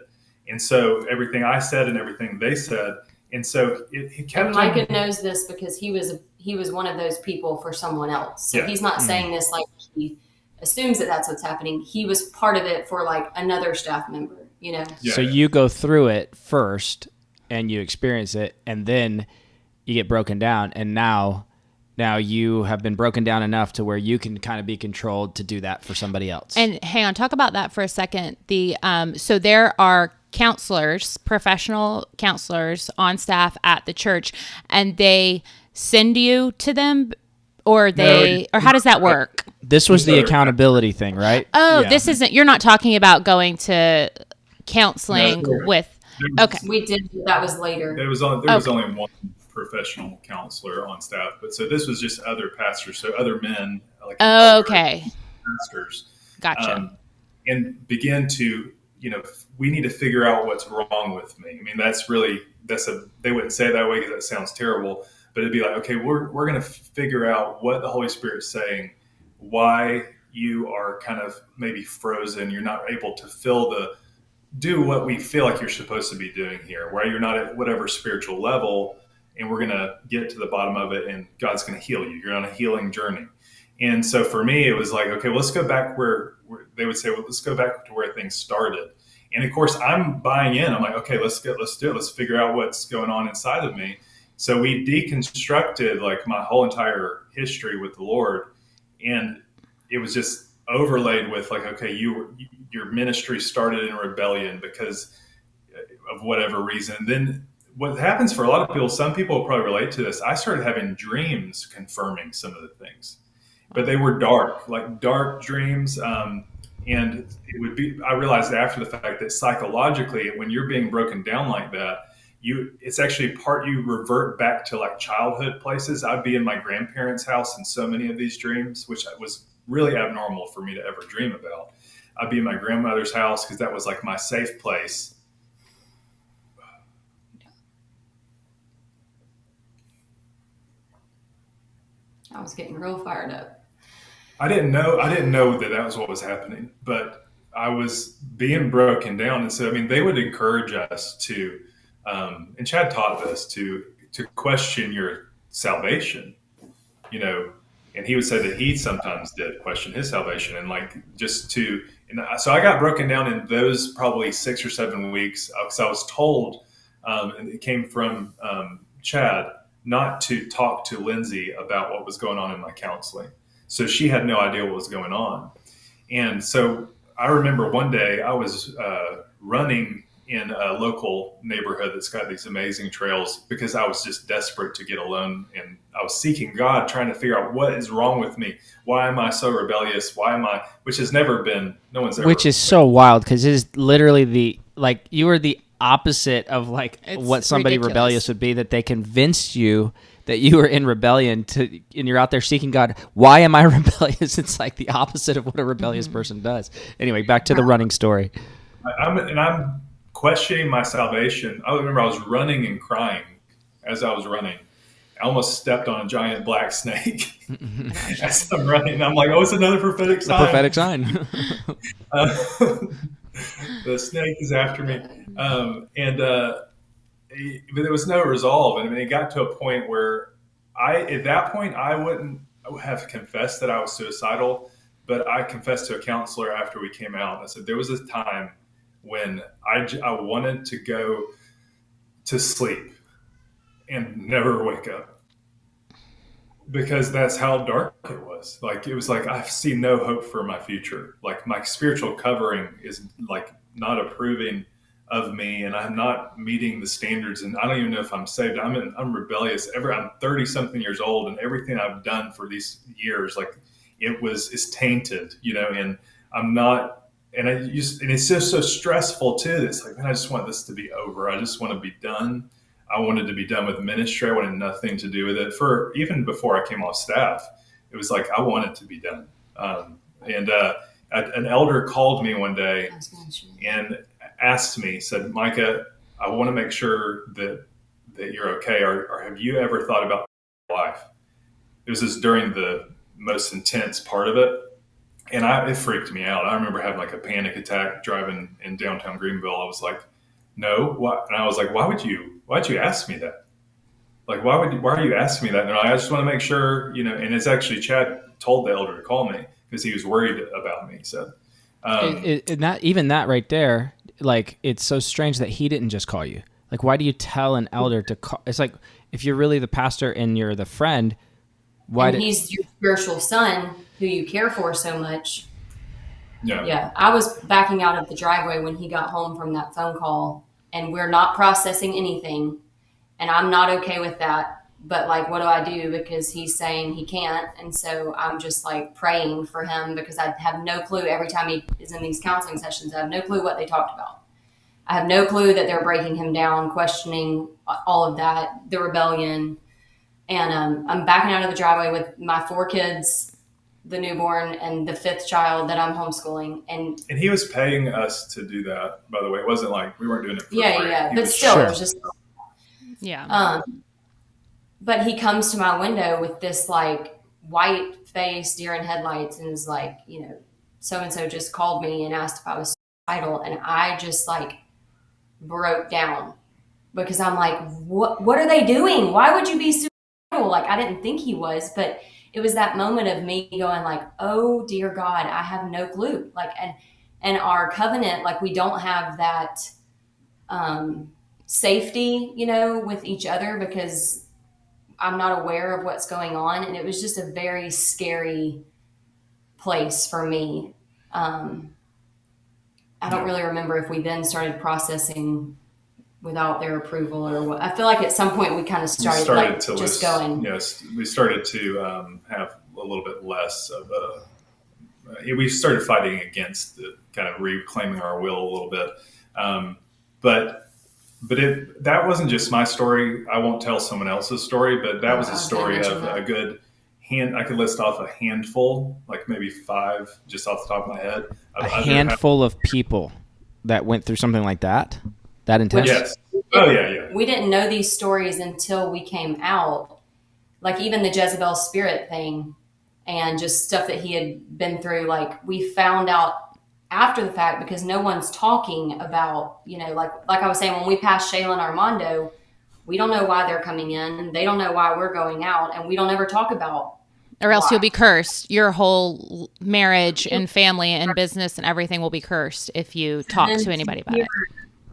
And so everything I said and everything they said. And so it kept. And Micah knows this because he was one of those people for someone else. So he's not saying this like he assumes that that's what's happening. He was part of it for like another staff member, Yeah. So you go through it first and you experience it, and then you get broken down, and now you have been broken down enough to where you can kind of be controlled to do that for somebody else. And hang on, talk about that for a second. So there are counselors, professional counselors on staff at the church, and they send you to them, or how does that work? This was the accountability thing, right? Oh, This isn't, you're not talking about going to counseling with, okay. We did, that was later. There was only one professional counselor on staff, but so this was just other pastors, so other men, like okay, pastors, gotcha, and begin to, we need to figure out what's wrong with me. I mean, they wouldn't say it that way because that sounds terrible, but it'd be like, okay, we're going to figure out what the Holy Spirit's saying, why you are kind of maybe frozen, you're not able to do what we feel like you're supposed to be doing here, where you're not at whatever spiritual level. And we're going to get to the bottom of it, and God's going to heal you. You're on a healing journey. And so for me, it was like, okay, well, let's go back where they would say, well, let's go back to where things started. And of course, I'm buying in. I'm like, okay, let's do it. Let's figure out what's going on inside of me. So we deconstructed like my whole entire history with the Lord. And it was just overlaid with like, okay, your ministry started in rebellion because of whatever reason. Then what happens for a lot of people, some people will probably relate to this. I started having dreams confirming some of the things, but they were dark dreams. And it would be, I realized after the fact that psychologically, when you're being broken down like that, it's actually you revert back to like childhood places. I'd be in my grandparents' house in so many of these dreams, which was really abnormal for me to ever dream about. I'd be in my grandmother's house because that was like my safe place. I was getting real fired up. I didn't know that was what was happening, but I was being broken down. And so, I mean, they would encourage us to, and Chad taught us to question your salvation, and he would say that he sometimes did question his salvation, and so I got broken down in those probably 6 or 7 weeks because I was told, and it came from Chad, not to talk to Lindsey about what was going on in my counseling. So she had no idea what was going on. And so I remember one day I was running in a local neighborhood that's got these amazing trails because I was just desperate to get alone. And I was seeking God, trying to figure out what is wrong with me. Why am I so rebellious? Which has never been, no one's ever. Which is so wild because it is literally you are the opposite of what somebody ridiculous. Rebellious would be, that they convinced you that you were in rebellion and you're out there seeking God. Why am I rebellious? It's like the opposite of what a rebellious person does. Anyway, back to the running story. I'm questioning my salvation. I remember I was running and crying as I was running. I almost stepped on a giant black snake as I'm running. I'm like, oh, it's another prophetic sign. The prophetic sign. The snake is after me. But there was no resolve. And I mean, it got to a point where at that point, I wouldn't have confessed that I was suicidal, but I confessed to a counselor after we came out. I said, there was a time when I wanted to go to sleep and never wake up, because that's how dark it was. Like, it was like, I see no hope for my future. Like, my spiritual covering is like not approving of me, and I'm not meeting the standards, and I don't even know if I'm saved. I'm rebellious. I'm 30 something years old, and everything I've done for these years, like, it's tainted, and I'm not, and it's just so stressful too. It's like, man, I just want this to be over. I just want to be done. I wanted to be done with ministry. I wanted nothing to do with it. For even before I came off staff, it was like, I wanted to be done. An elder called me one day and asked me, said, Micah, I want to make sure that you're okay. Or have you ever thought about life? It was just during the most intense part of it. And it freaked me out. I remember having like a panic attack driving in downtown Greenville. I was like, no, what? And I was like, why'd you ask me that? Like, why are you asking me that? And I just want to make sure, and it's actually Chad told the elder to call me because he was worried about me. So, that right there, like, it's so strange that he didn't just call you. Like, why do you tell an elder to call? It's like, if you're really the pastor and you're the friend, he's your spiritual son who you care for so much. Yeah. I was backing out of the driveway when he got home from that phone call, and we're not processing anything, and I'm not okay with that. But like, what do I do? Because he's saying he can't. And so I'm just like praying for him, because I have no clue. Every time he is in these counseling sessions, I have no clue what they talked about. I have no clue that they're breaking him down, questioning all of that, the rebellion. And I'm backing out of the driveway with my 4 kids, the newborn and the 5th child that I'm homeschooling. And he was paying us to do that, by the way. It wasn't like we weren't doing it for free. Yeah. But still, sure. It was just... Yeah. But he comes to my window with this like white face, deer in headlights, and is like, so-and-so just called me and asked if I was suicidal. And I just like broke down, because I'm like, what are they doing? Why would you be suicidal? Like, I didn't think he was, but it was that moment of me going like, oh dear God, I have no clue. Like, and our covenant, like, we don't have that safety, with each other, because I'm not aware of what's going on. And it was just a very scary place for me. I don't really remember if we then started processing without their approval or what. I feel like at some point we kind of started to just going. Yes, we started to have a little bit less of we started fighting against the kind of reclaiming our will a little bit. But that wasn't just my story. I won't tell someone else's story, but that was a story of a good I could list off a handful, like maybe 5 just off the top of my head. A handful of people that went through something like that? That intense? Yes. Oh, yeah. We didn't know these stories until we came out. Like, even the Jezebel spirit thing and just stuff that he had been through. Like, we found out after the fact, because no one's talking about, like I was saying, when we passed Shayla and Armando, we don't know why they're coming in. They don't know why we're going out, and we don't ever talk about. Or else you'll be cursed. Your whole marriage and family and business and everything will be cursed if you talk to anybody about it.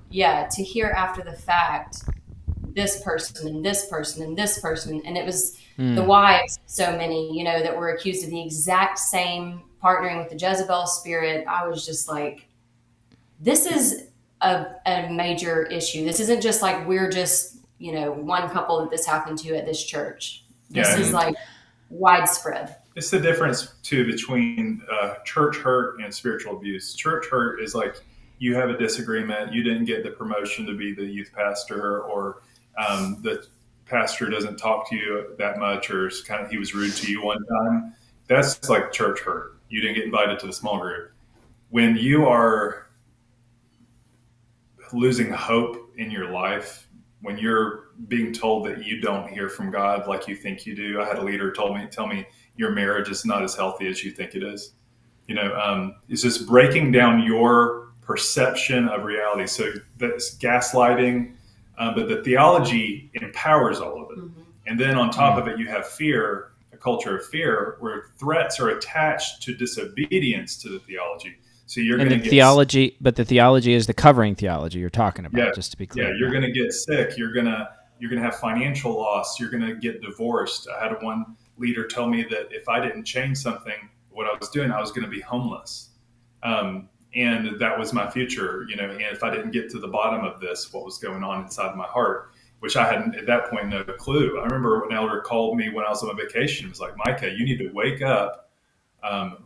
Yeah, to hear after the fact, this person and this person and this person, and it was the wives, so many, that were accused of the exact same partnering with the Jezebel spirit. I was just like, this is a major issue. This isn't just like we're just, one couple that this happened to at this church. This is like widespread. It's the difference too between church hurt and spiritual abuse. Church hurt is like, you have a disagreement, you didn't get the promotion to be the youth pastor, or the pastor doesn't talk to you that much, or he was rude to you one time. That's like church hurt. You didn't get invited to the small group. When you are losing hope in your life when you're being told that you don't hear from God like you think you do. I had a leader tell me your marriage is not as healthy as you think it is. It's just breaking down your perception of reality. So that's gaslighting, but the theology empowers all of it. Mm-hmm. And then on top of it, you have fear, a culture of fear, where threats are attached to disobedience to the theology. So you're going to get theology, but the theology is the covering theology you're talking about. Just to be clear. Yeah, you're going to get sick. You're going to have financial loss. You're going to get divorced. I had one leader tell me that if I didn't change something, what I was doing, I was going to be homeless, and that was my future. And if I didn't get to the bottom of this, what was going on inside my heart, which I hadn't at that point no clue. I remember an elder called me when I was on vacation. He was like, "Micah, you need to wake up."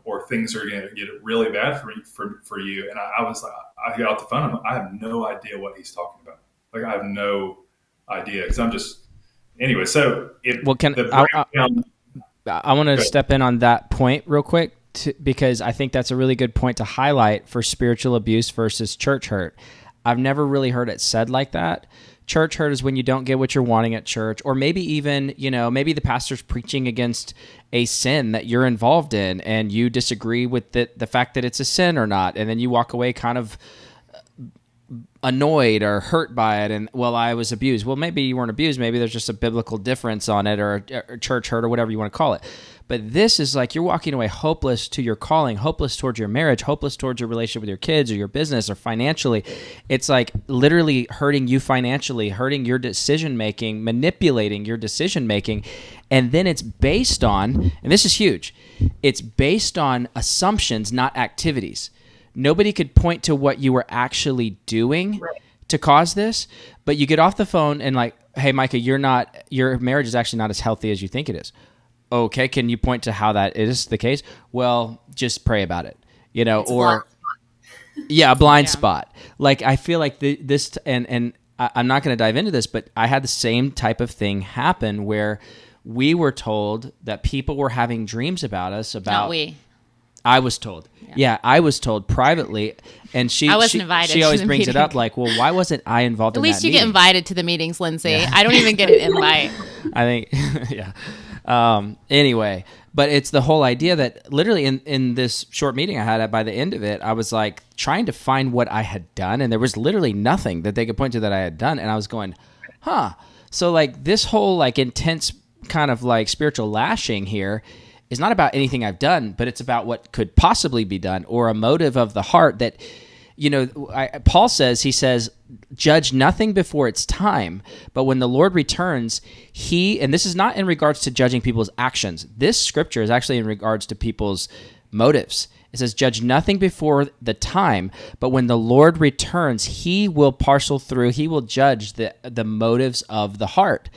Or things are going to get really bad for you. And I was like, I got off the phone. I have no idea what he's talking about. Like, I have no idea because I'm just, anyway. So I want to step in on that point real quick because I think that's a really good point to highlight for spiritual abuse versus church hurt. I've never really heard it said like that. Church hurt is when you don't get what you're wanting at church, or maybe even, maybe the pastor's preaching against a sin that you're involved in and you disagree with the fact that it's a sin or not. And then you walk away kind of annoyed or hurt by it. And, well, I was abused. Well, maybe you weren't abused. Maybe there's just a biblical difference on it, or a church hurt, or whatever you want to call it. But this is like you're walking away hopeless to your calling, hopeless towards your marriage, hopeless towards your relationship with your kids or your business or financially. It's like literally hurting you financially, hurting your decision-making, manipulating your decision-making. And then it's based on, and this is huge, it's based on assumptions, not activities. Nobody could point to what you were actually doing to cause this, but you get off the phone and like, hey, Micah, your marriage is actually not as healthy as you think it is. Okay, can you point to how that is the case? Well, just pray about it, or a blind spot. Like, I feel like this, and I'm not going to dive into this, but I had the same type of thing happen where we were told that people were having dreams about us. Not we. I was told. Yeah, I was told privately, and I wasn't invited. She always brings it up, like, well, why wasn't I involved in that meeting? At least you get invited to the meetings, Lindsey. Yeah. I don't even get an invite. I think, yeah. Anyway, but it's the whole idea that literally in this short meeting I had, by the end of it, I was like trying to find what I had done, and there was literally nothing that they could point to that I had done, and I was going, so like this whole like intense kind of like spiritual lashing here is not about anything I've done, but it's about what could possibly be done, or a motive of the heart that, Paul says, he says, judge nothing before it's time, but when the Lord returns, and this is not in regards to judging people's actions. This scripture is actually in regards to people's motives. It says, judge nothing before the time, but when the Lord returns, he will parcel through, he will judge the motives of the heart.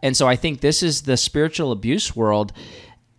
And so I think this is the spiritual abuse world.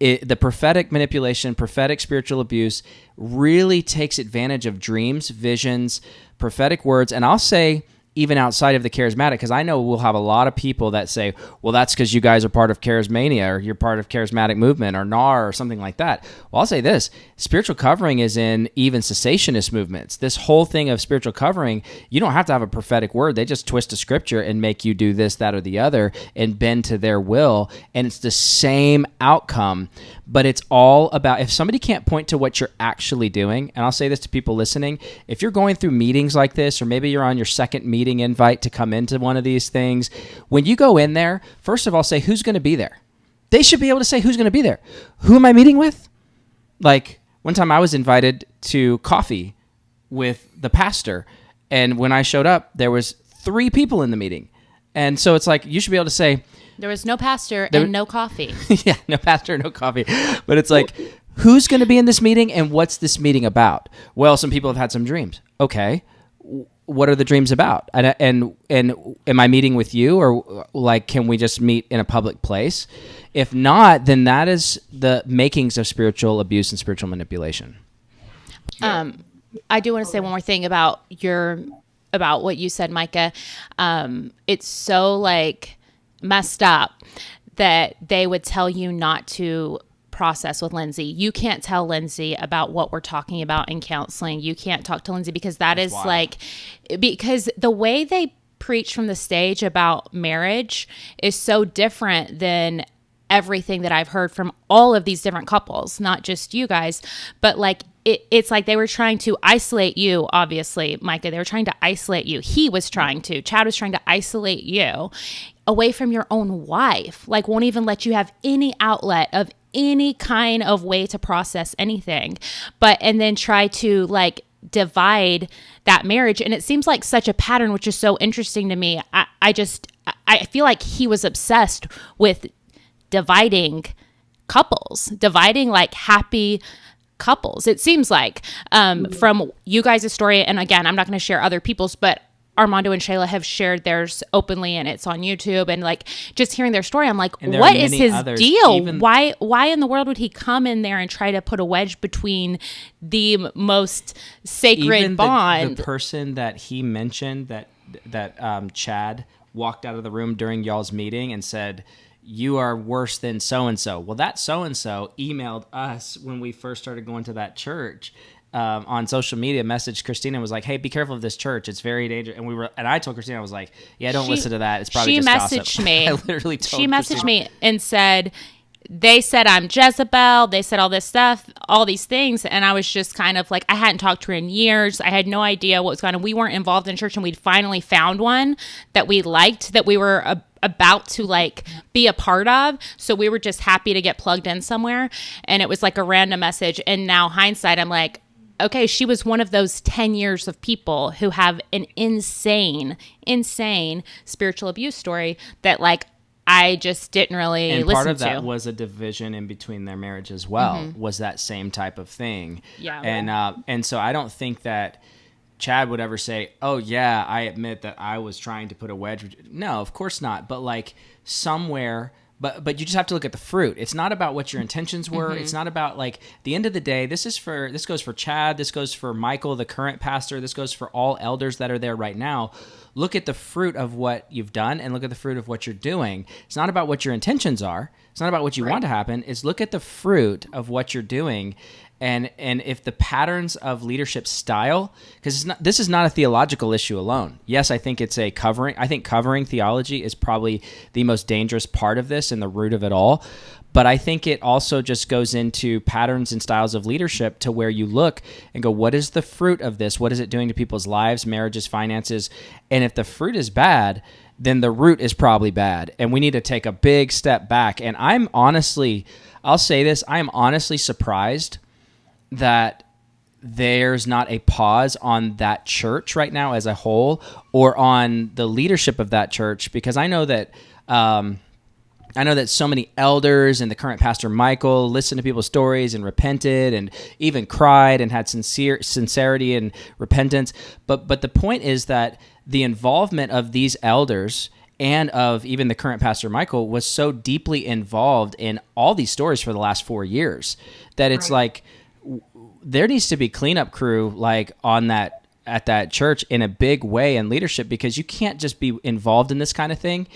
The prophetic manipulation, prophetic spiritual abuse really takes advantage of dreams, visions, prophetic words. And I'll say even outside of the charismatic, because I know we'll have a lot of people that say, well, that's because you guys are part of Charismania, or you're part of charismatic movement, or NAR, or something like that. Well, I'll say this, spiritual covering is in even cessationist movements. This whole thing of spiritual covering, you don't have to have a prophetic word. They just twist a scripture and make you do this, that, or the other, and bend to their will. And it's the same outcome. But it's all about, if somebody can't point to what you're actually doing, and I'll say this to people listening, if you're going through meetings like this, or maybe you're on your second meeting invite to come into one of these things, when you go in there, first of all, say, who's going to be there? They should be able to say, who's going to be there? Who am I meeting with? Like, one time I was invited to coffee with the pastor, and when I showed up, there was 3 people in the meeting. And so it's like, you should be able to say, there was no pastor and no coffee. Yeah, no pastor, no coffee. But it's like, who's going to be in this meeting, and what's this meeting about? Well, some people have had some dreams. Okay, what are the dreams about? And am I meeting with you, or like, can we just meet in a public place? If not, then that is the makings of spiritual abuse and spiritual manipulation. I do want to say one more thing about what you said, Micah. It's so like messed up that they would tell you not to process with Lindsey. You can't tell Lindsey about what we're talking about in counseling. You can't talk to Lindsey because that's wild. Because the way they preach from the stage about marriage is so different than everything that I've heard from all of these different couples, not just you guys, but like it's like they were trying to isolate you, obviously, Micah. They were trying to isolate you. Chad was trying to isolate you away from your own wife. Like, won't even let you have any outlet of any kind of way to process anything. And then try to like divide that marriage. And it seems like such a pattern, which is so interesting to me. I feel like he was obsessed with dividing couples, dividing like happy couples. It seems like from you guys' story, and again, I'm not going to share other people's, but Armando and Sheila have shared theirs openly, and it's on YouTube. And like just hearing their story, I'm like, what is his deal? Why in the world would he come in there and try to put a wedge between the most sacred bond? The person that he mentioned that Chad walked out of the room during y'all's meeting and said, "You are worse than so-and-so." Well, that so-and-so emailed us when we first started going to that church on social media, messaged Christina and was like, "Hey, be careful of this church. It's very dangerous." And I told Christina, I was like, "Yeah, don't listen to that. It's probably just gossip." She messaged me. I literally told She messaged me and said, they said I'm Jezebel. They said all this stuff, all these things. And I was just kind of like, I hadn't talked to her in years. I had no idea what was going on. We weren't involved in church, and we'd finally found one that we liked, that we were about to like be a part of. So we were just happy to get plugged in somewhere. And it was like a random message. And now hindsight, I'm like, okay, she was one of those 10 years of people who have an insane spiritual abuse story that like I just didn't really listen to. And part of that was a division in between their marriage as well, was that same type of thing. Yeah. And so I don't think that Chad would ever say, "Oh yeah, I admit that I was trying to put a wedge." No, of course not. But like somewhere, but you just have to look at the fruit. It's not about what your intentions were. It's not about like at the end of the day. This goes for Chad. This goes for Michael, the current pastor. This goes for all elders that are there right now. Look at the fruit of what you've done and look at the fruit of what you're doing. It's not about what your intentions are. It's not about what you want to happen. It's look at the fruit of what you're doing. And if the patterns of leadership style, because this is not a theological issue alone. Yes, I think it's a covering. I think covering theology is probably the most dangerous part of this and the root of it all. But I think it also just goes into patterns and styles of leadership to where you look and go, what is the fruit of this? What is it doing to people's lives, marriages, finances? And if the fruit is bad, then the root is probably bad. And we need to take a big step back. And I'll say this, I am honestly surprised that there's not a pause on that church right now as a whole or on the leadership of that church, because I know that so many elders and the current pastor Michael listened to people's stories and repented and even cried and had sincerity and repentance. But the point is that the involvement of these elders and of even the current pastor Michael was so deeply involved in all these stories for the last 4 years that it's like there needs to be cleanup crew like on that at that church in a big way in leadership, because you can't just be involved in this kind of thing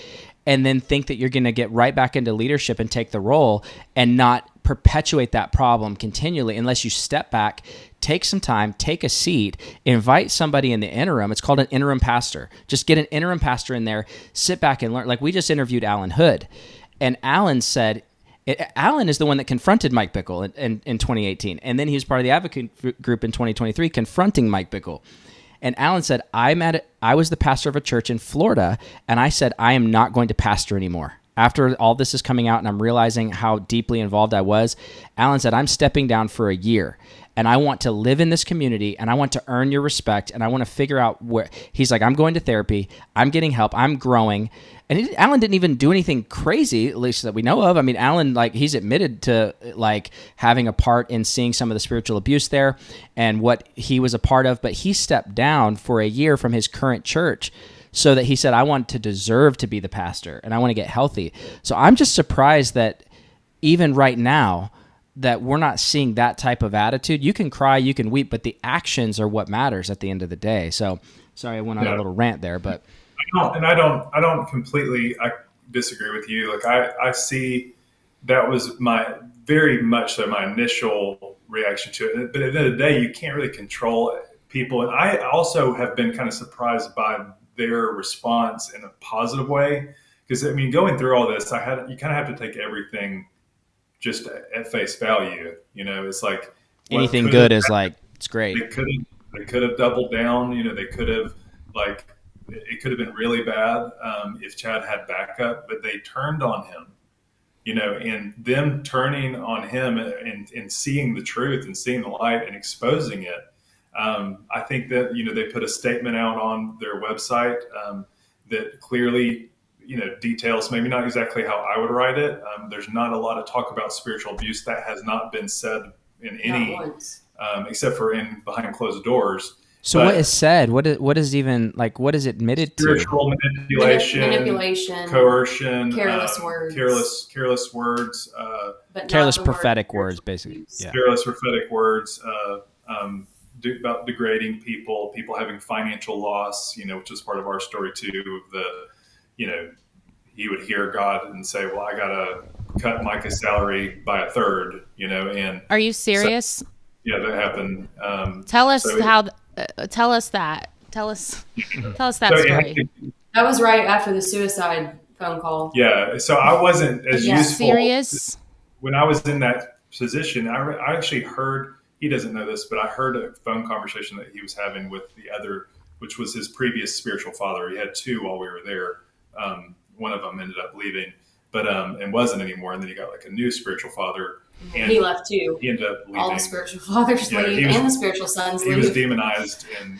and then think that you're going to get right back into leadership and take the role and not perpetuate that problem continually unless you step back, take some time, take a seat, invite somebody in the interim. It's called an interim pastor. Just get an interim pastor in there, sit back and learn. Like we just interviewed Alan Hood, and Alan said, Alan is the one that confronted Mike Bickle in 2018. And then he was part of the advocate group in 2023 confronting Mike Bickle. And Alan said, I was the pastor of a church in Florida, and I said, I am not going to pastor anymore. After all this is coming out and I'm realizing how deeply involved I was, Alan said, I'm stepping down for a year. And I want to live in this community, and I want to earn your respect, and I want to figure out where. He's like, I'm going to therapy, I'm getting help, I'm growing. And Alan didn't even do anything crazy, at least that we know of. I mean, Alan, like, he's admitted to like having a part in seeing some of the spiritual abuse there and what he was a part of, but he stepped down for a year from his current church so that he said, I want to deserve to be the pastor, and I want to get healthy. So I'm just surprised that even right now, that we're not seeing that type of attitude. You can cry, you can weep, but the actions are what matters at the end of the day. So, sorry, I went on a little rant there, but I don't completely disagree with you. Like I see that was very much so my initial reaction to it. But at the end of the day, you can't really control people. And I also have been kind of surprised by their response in a positive way. Because, I mean, going through all this, you kind of have to take everything just at face value. You know, it's like anything good is like, it's great. They could have doubled down. You know, they could have, like, it could have been really bad if Chad had backup, but they turned on him. You know, and them turning on him and seeing the truth and seeing the light and exposing it. I think that, you know, they put a statement out on their website that clearly, you know, details, maybe not exactly how I would write it. There's not a lot of talk about spiritual abuse. That has not been said in any, except for in behind closed doors. So what is said? What is even, like, what is admitted spiritual to? Manipulation, coercion, careless words, careless words, careless prophetic words, basically. Yeah. Careless prophetic words about degrading people having financial loss. You know, which is part of our story too. You know, he would hear God and say, "Well, I gotta cut Micah's salary by a third." You know, and are you serious? So, yeah, that happened. Tell us Tell us that. Tell us that story. That was right after the suicide phone call. Yeah. So I wasn't as useful. Serious? When I was in that position, I actually heard, he doesn't know this, but I heard a phone conversation that he was having with the other, which was his previous spiritual father. He had two while we were there. One of them ended up leaving, but and wasn't anymore. And then he got like a new spiritual father. And he left too. He ended up leaving. All the spiritual fathers leave, and the spiritual sons leave. He was demonized and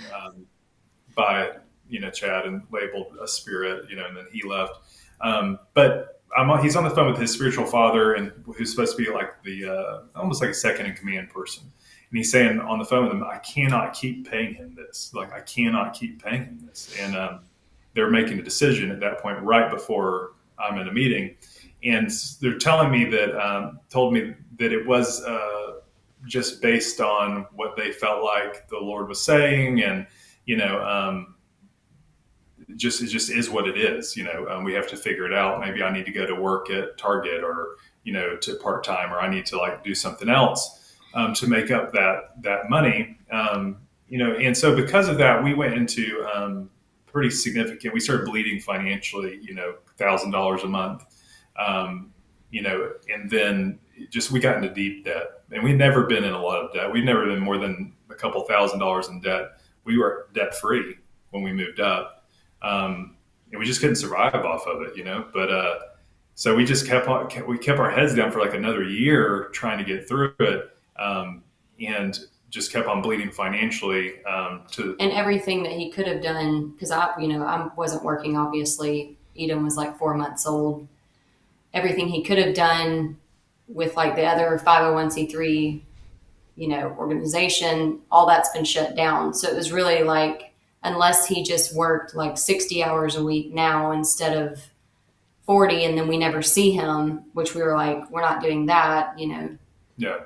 by, you know, Chad, and labeled a spirit, you know, and then he left. But he's on the phone with his spiritual father, and who's supposed to be like the almost like a second in command person. And he's saying on the phone with him, I cannot keep paying him this. Like, I cannot keep paying him this. And they're making a decision at that point right before I'm in a meeting. And they're telling me that, told me that it was just based on what they felt like the Lord was saying. And, you know, it just is what it is. You know, we have to figure it out. Maybe I need to go to work at Target, or, you know, to part-time, or I need to like do something else to make up that money. You know, and so because of that, we went into pretty significant, we started bleeding financially, you know, $1,000 a month. You know, and then we got into deep debt, and we'd never been in a lot of debt. We'd never been more than a couple $1,000s in debt. We were debt free when we moved up. And we just couldn't survive off of it, you know, but, so we just kept our heads down for like another year trying to get through it. And just kept on bleeding financially, and everything that he could have done. Cause I wasn't working, obviously. Eden was like 4 months old. Everything he could have done with like the other 501c3, you know, organization, all that's been shut down. So it was really like, unless he just worked like 60 hours a week now instead of 40, and then we never see him, which we were like, we're not doing that, you know? Yeah.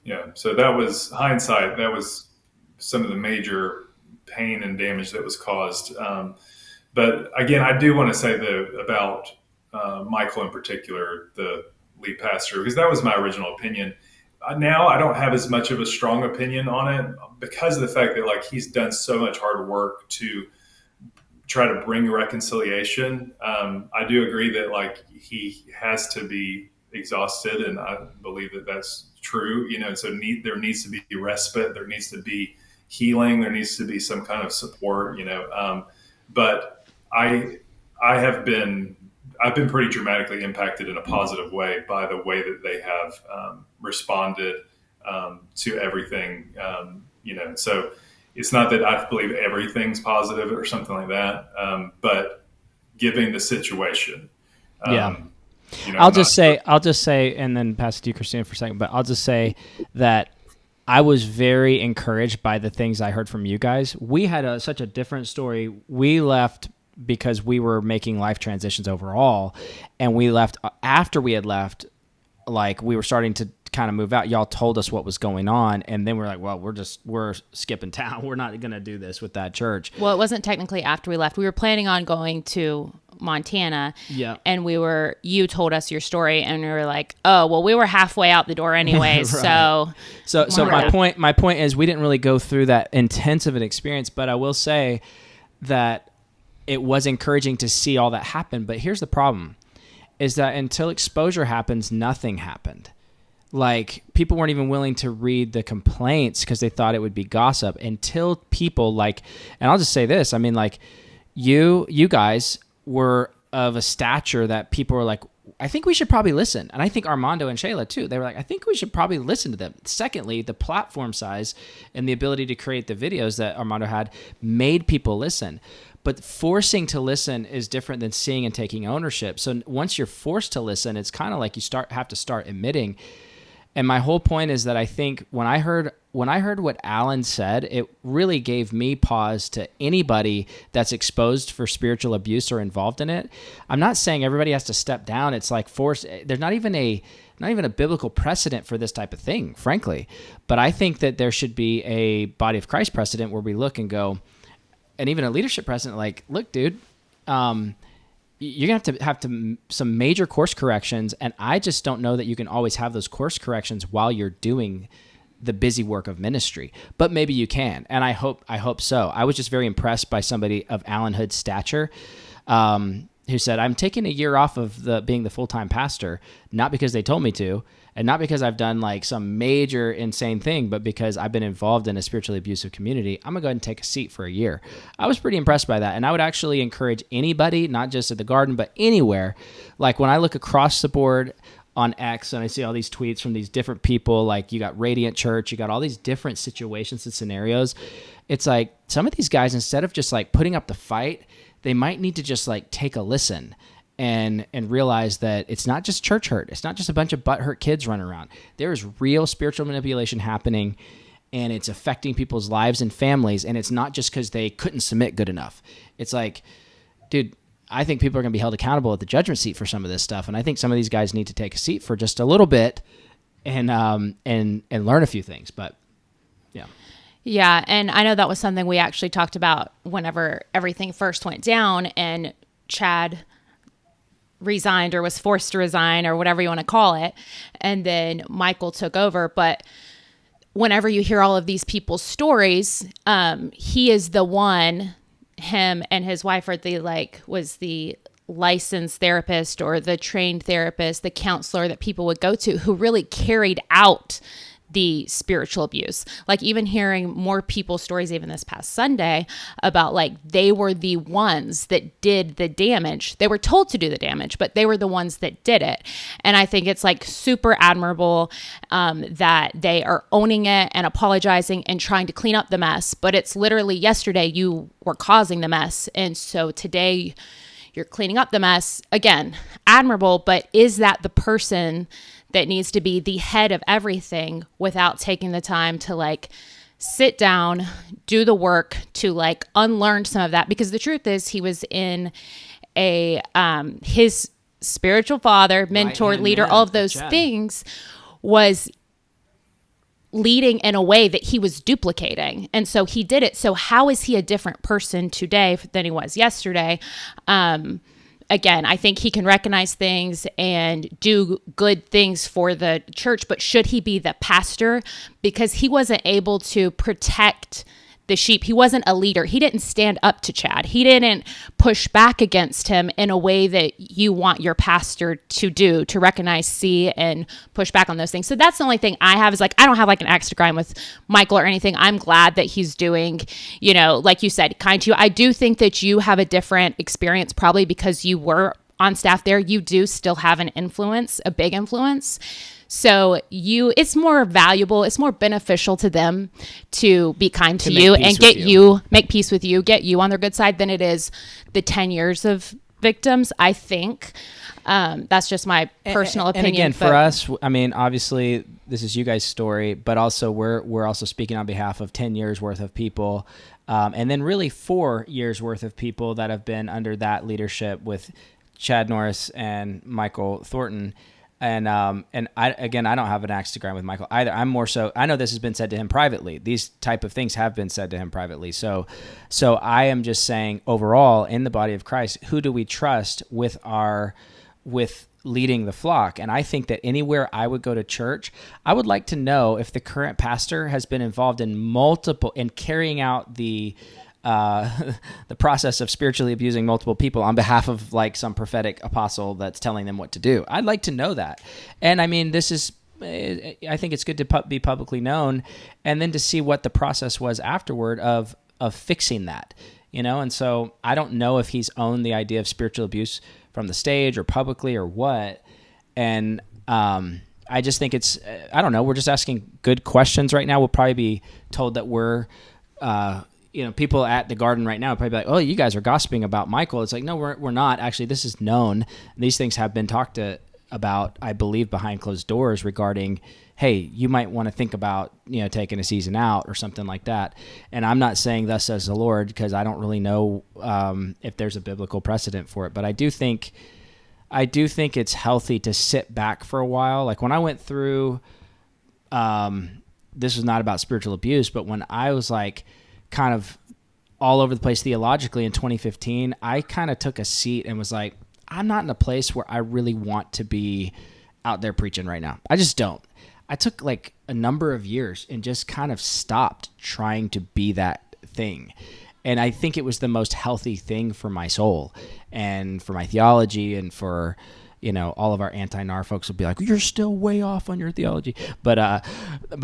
Yeah. So that was hindsight. That was some of the major pain and damage that was caused. But again, I do want to say about Michael in particular, the lead pastor, because that was my original opinion. Now I don't have as much of a strong opinion on it because of the fact that like he's done so much hard work to try to bring reconciliation. I do agree that like he has to be exhausted, and I believe that that's true. You know, so there needs to be respite, there needs to be healing, there needs to be some kind of support. You know, but I've been pretty dramatically impacted in a positive way by the way that they have responded to everything. You know, so it's not that I believe everything's positive or something like that, but given the situation. Yeah. You know, I'll just say, and then pass it to you, Christina, for a second, but I'll just say that I was very encouraged by the things I heard from you guys. We had such a different story. We left because we were making life transitions overall, and we left after we had left, like we were starting to kind of move out. Y'all told us what was going on, and then we're like, well, we're skipping town. We're not going to do this with that church. Well, it wasn't technically after we left. We were planning on going to Montana. Yeah. And you told us your story, and we were like, oh, well, we were halfway out the door anyways. Right. So my point is we didn't really go through that intensive an experience, but I will say that it was encouraging to see all that happen. But here's the problem, is that until exposure happens, nothing happened. Like, people weren't even willing to read the complaints because they thought it would be gossip until people like, and I'll just say this, I mean, like, you guys were of a stature that people were like, I think we should probably listen. And I think Armando and Sheila too, they were like, I think we should probably listen to them. Secondly, the platform size and the ability to create the videos that Armando had made people listen. But forcing to listen is different than seeing and taking ownership. So once you're forced to listen, it's kind of like you have to start admitting. And my whole point is that I think when I heard what Alan said, it really gave me pause to anybody that's exposed for spiritual abuse or involved in it. I'm not saying everybody has to step down. It's like force. There's not even a biblical precedent for this type of thing, frankly. But I think that there should be a body of Christ precedent where we look and go, and even a leadership precedent, like, look, dude, you're going to have some major course corrections, and I just don't know that you can always have those course corrections while you're doing the busy work of ministry. But maybe you can, and I hope so. I was just very impressed by somebody of Alan Hood's stature who said, I'm taking a year off of being the full-time pastor, not because they told me to, and not because I've done like some major insane thing, but because I've been involved in a spiritually abusive community. I'm gonna go ahead and take a seat for a year. I was pretty impressed by that. And I would actually encourage anybody, not just at the Garden, but anywhere. Like, when I look across the board on X and I see all these tweets from these different people, like, you got Radiant Church, you got all these different situations and scenarios. It's like, some of these guys, instead of just like putting up the fight, they might need to just like take a listen and realize that it's not just church hurt. It's not just a bunch of butthurt kids running around. There is real spiritual manipulation happening, and it's affecting people's lives and families. And it's not just because they couldn't submit good enough. It's like, dude, I think people are going to be held accountable at the judgment seat for some of this stuff. And I think some of these guys need to take a seat for just a little bit and learn a few things. But yeah. Yeah. And I know that was something we actually talked about whenever everything first went down and Chad resigned or was forced to resign or whatever you want to call it. And then Michael took over. But whenever you hear all of these people's stories, he is the one, him and his wife was the licensed therapist or the trained therapist, the counselor that people would go to, who really carried out the spiritual abuse. Like, even hearing more people's stories, even this past Sunday, about like, they were the ones that did the damage. They were told to do the damage, but they were the ones that did it. And I think it's like super admirable that they are owning it and apologizing and trying to clean up the mess. But it's literally, yesterday you were causing the mess. And so today you're cleaning up the mess. Again, admirable, but is that the person that needs to be the head of everything without taking the time to like sit down, do the work to like unlearn some of that? Because the truth is, he was in his spiritual father, mentor, leader, all of those things was leading in a way that he was duplicating. And so he did it. So how is he a different person today than he was yesterday? Again, I think he can recognize things and do good things for the church, but should he be the pastor? Because he wasn't able to protect the sheep. He wasn't a leader. He didn't stand up to Chad. He didn't push back against him in a way that you want your pastor to do, to recognize, see, and push back on those things. So that's the only thing I have, is like, I don't have like an axe to grind with Michael or anything. I'm glad that he's doing, like you said, kind to you. I do think that you have a different experience, probably because you were on staff there. You do still have an influence, a big influence. So it's more valuable, it's more beneficial to them to be kind to you and make peace with you, get you on their good side, than it is the 10 years of victims, I think. That's just my personal opinion. And again, for us, I mean, obviously this is you guys' story, but also we're also speaking on behalf of 10 years worth of people. And then really 4 years worth of people that have been under that leadership with Chad Norris and Michael Thornton. And I don't have an axe to grind with Michael either. I'm more so, I know this has been said to him privately. These type of things have been said to him privately. So I am just saying, overall, in the body of Christ, who do we trust with leading the flock? And I think that anywhere I would go to church, I would like to know if the current pastor has been involved in carrying out the the process of spiritually abusing multiple people on behalf of like some prophetic apostle that's telling them what to do. I'd like to know that. And I mean, this is, I think it's good to be publicly known, and then to see what the process was afterward of fixing that, you know? And so I don't know if he's owned the idea of spiritual abuse from the stage or publicly or what. And I just think it's, I don't know, we're just asking good questions right now. We'll probably be told that we're, people at the Garden right now will probably be like, oh, you guys are gossiping about Michael. It's like, no, we're not. Actually, this is known. These things have been talked about, I believe, behind closed doors regarding, hey, you might want to think about, taking a season out or something like that. And I'm not saying thus says the Lord, because I don't really know if there's a biblical precedent for it. But I do think it's healthy to sit back for a while. Like when I went through, this was not about spiritual abuse, but when I was like kind of all over the place theologically in 2015, I kind of took a seat and was like, I'm not in a place where I really want to be out there preaching right now. I just don't. I took like a number of years and just kind of stopped trying to be that thing. And I think it was the most healthy thing for my soul and for my theology, and for, all of our anti-NAR folks will be like, you're still way off on your theology. But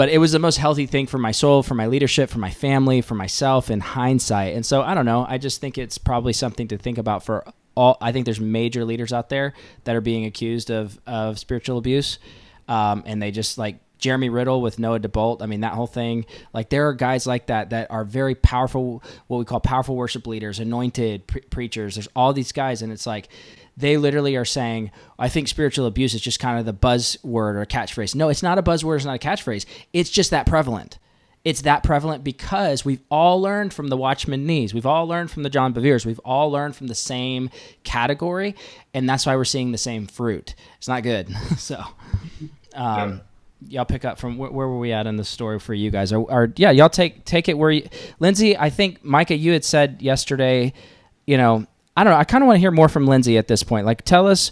it was the most healthy thing for my soul, for my leadership, for my family, for myself in hindsight. And so I don't know. I just think it's probably something to think about for all. I think there's major leaders out there that are being accused of spiritual abuse. And they just like Jeremy Riddle with Noah DeBolt. I mean, that whole thing, like there are guys like that are very powerful, what we call powerful worship leaders, anointed preachers. There's all these guys. And it's like, they literally are saying, I think spiritual abuse is just kind of the buzzword or a catchphrase. No, it's not a buzzword. It's not a catchphrase. It's just that prevalent. It's that prevalent because we've all learned from the Watchman Nees. We've all learned from the John Bevere's. We've all learned from the same category. And that's why we're seeing the same fruit. It's not good. So, y'all pick up from where were we at in the story for you guys? Y'all take it where you, Lindsey, I think Micah, you had said yesterday, I don't know. I kind of want to hear more from Lindsey at this point. Like, tell us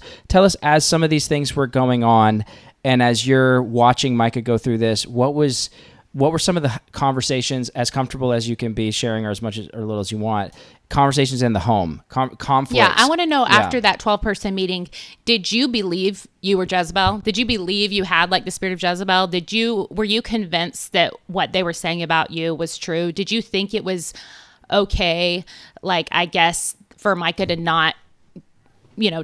as some of these things were going on, and as you're watching Micah go through this, what were some of the conversations, as comfortable as you can be sharing, or as much or little as you want, conversations in the home, conflicts? Yeah, I want to know, after that 12-person meeting, did you believe you were Jezebel? Did you believe you had like the spirit of Jezebel? Were you convinced that what they were saying about you was true? Did you think it was okay, like, I guess, for Micah to not,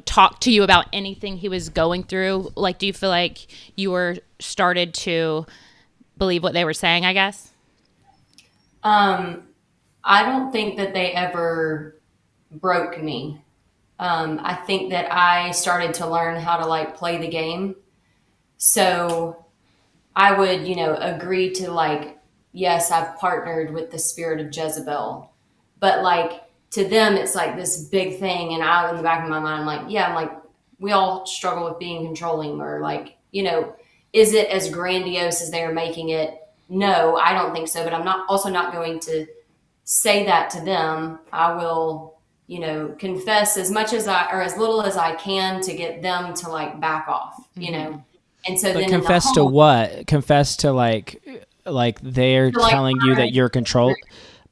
talk to you about anything he was going through? Like, do you feel like you were started to believe what they were saying, I guess? I don't think that they ever broke me. I think that I started to learn how to like play the game. So I would, agree to like, yes, I've partnered with the spirit of Jezebel, but like, to them, it's like this big thing. And I, in the back of my mind, I'm like, we all struggle with being controlling, or like, is it as grandiose as they are making it? No, I don't think so. But I'm not going to say that to them. I will, confess as much as or as little as I can to get them to like back off, And so but then confess to what? Confess to like they're telling you that you're controlled.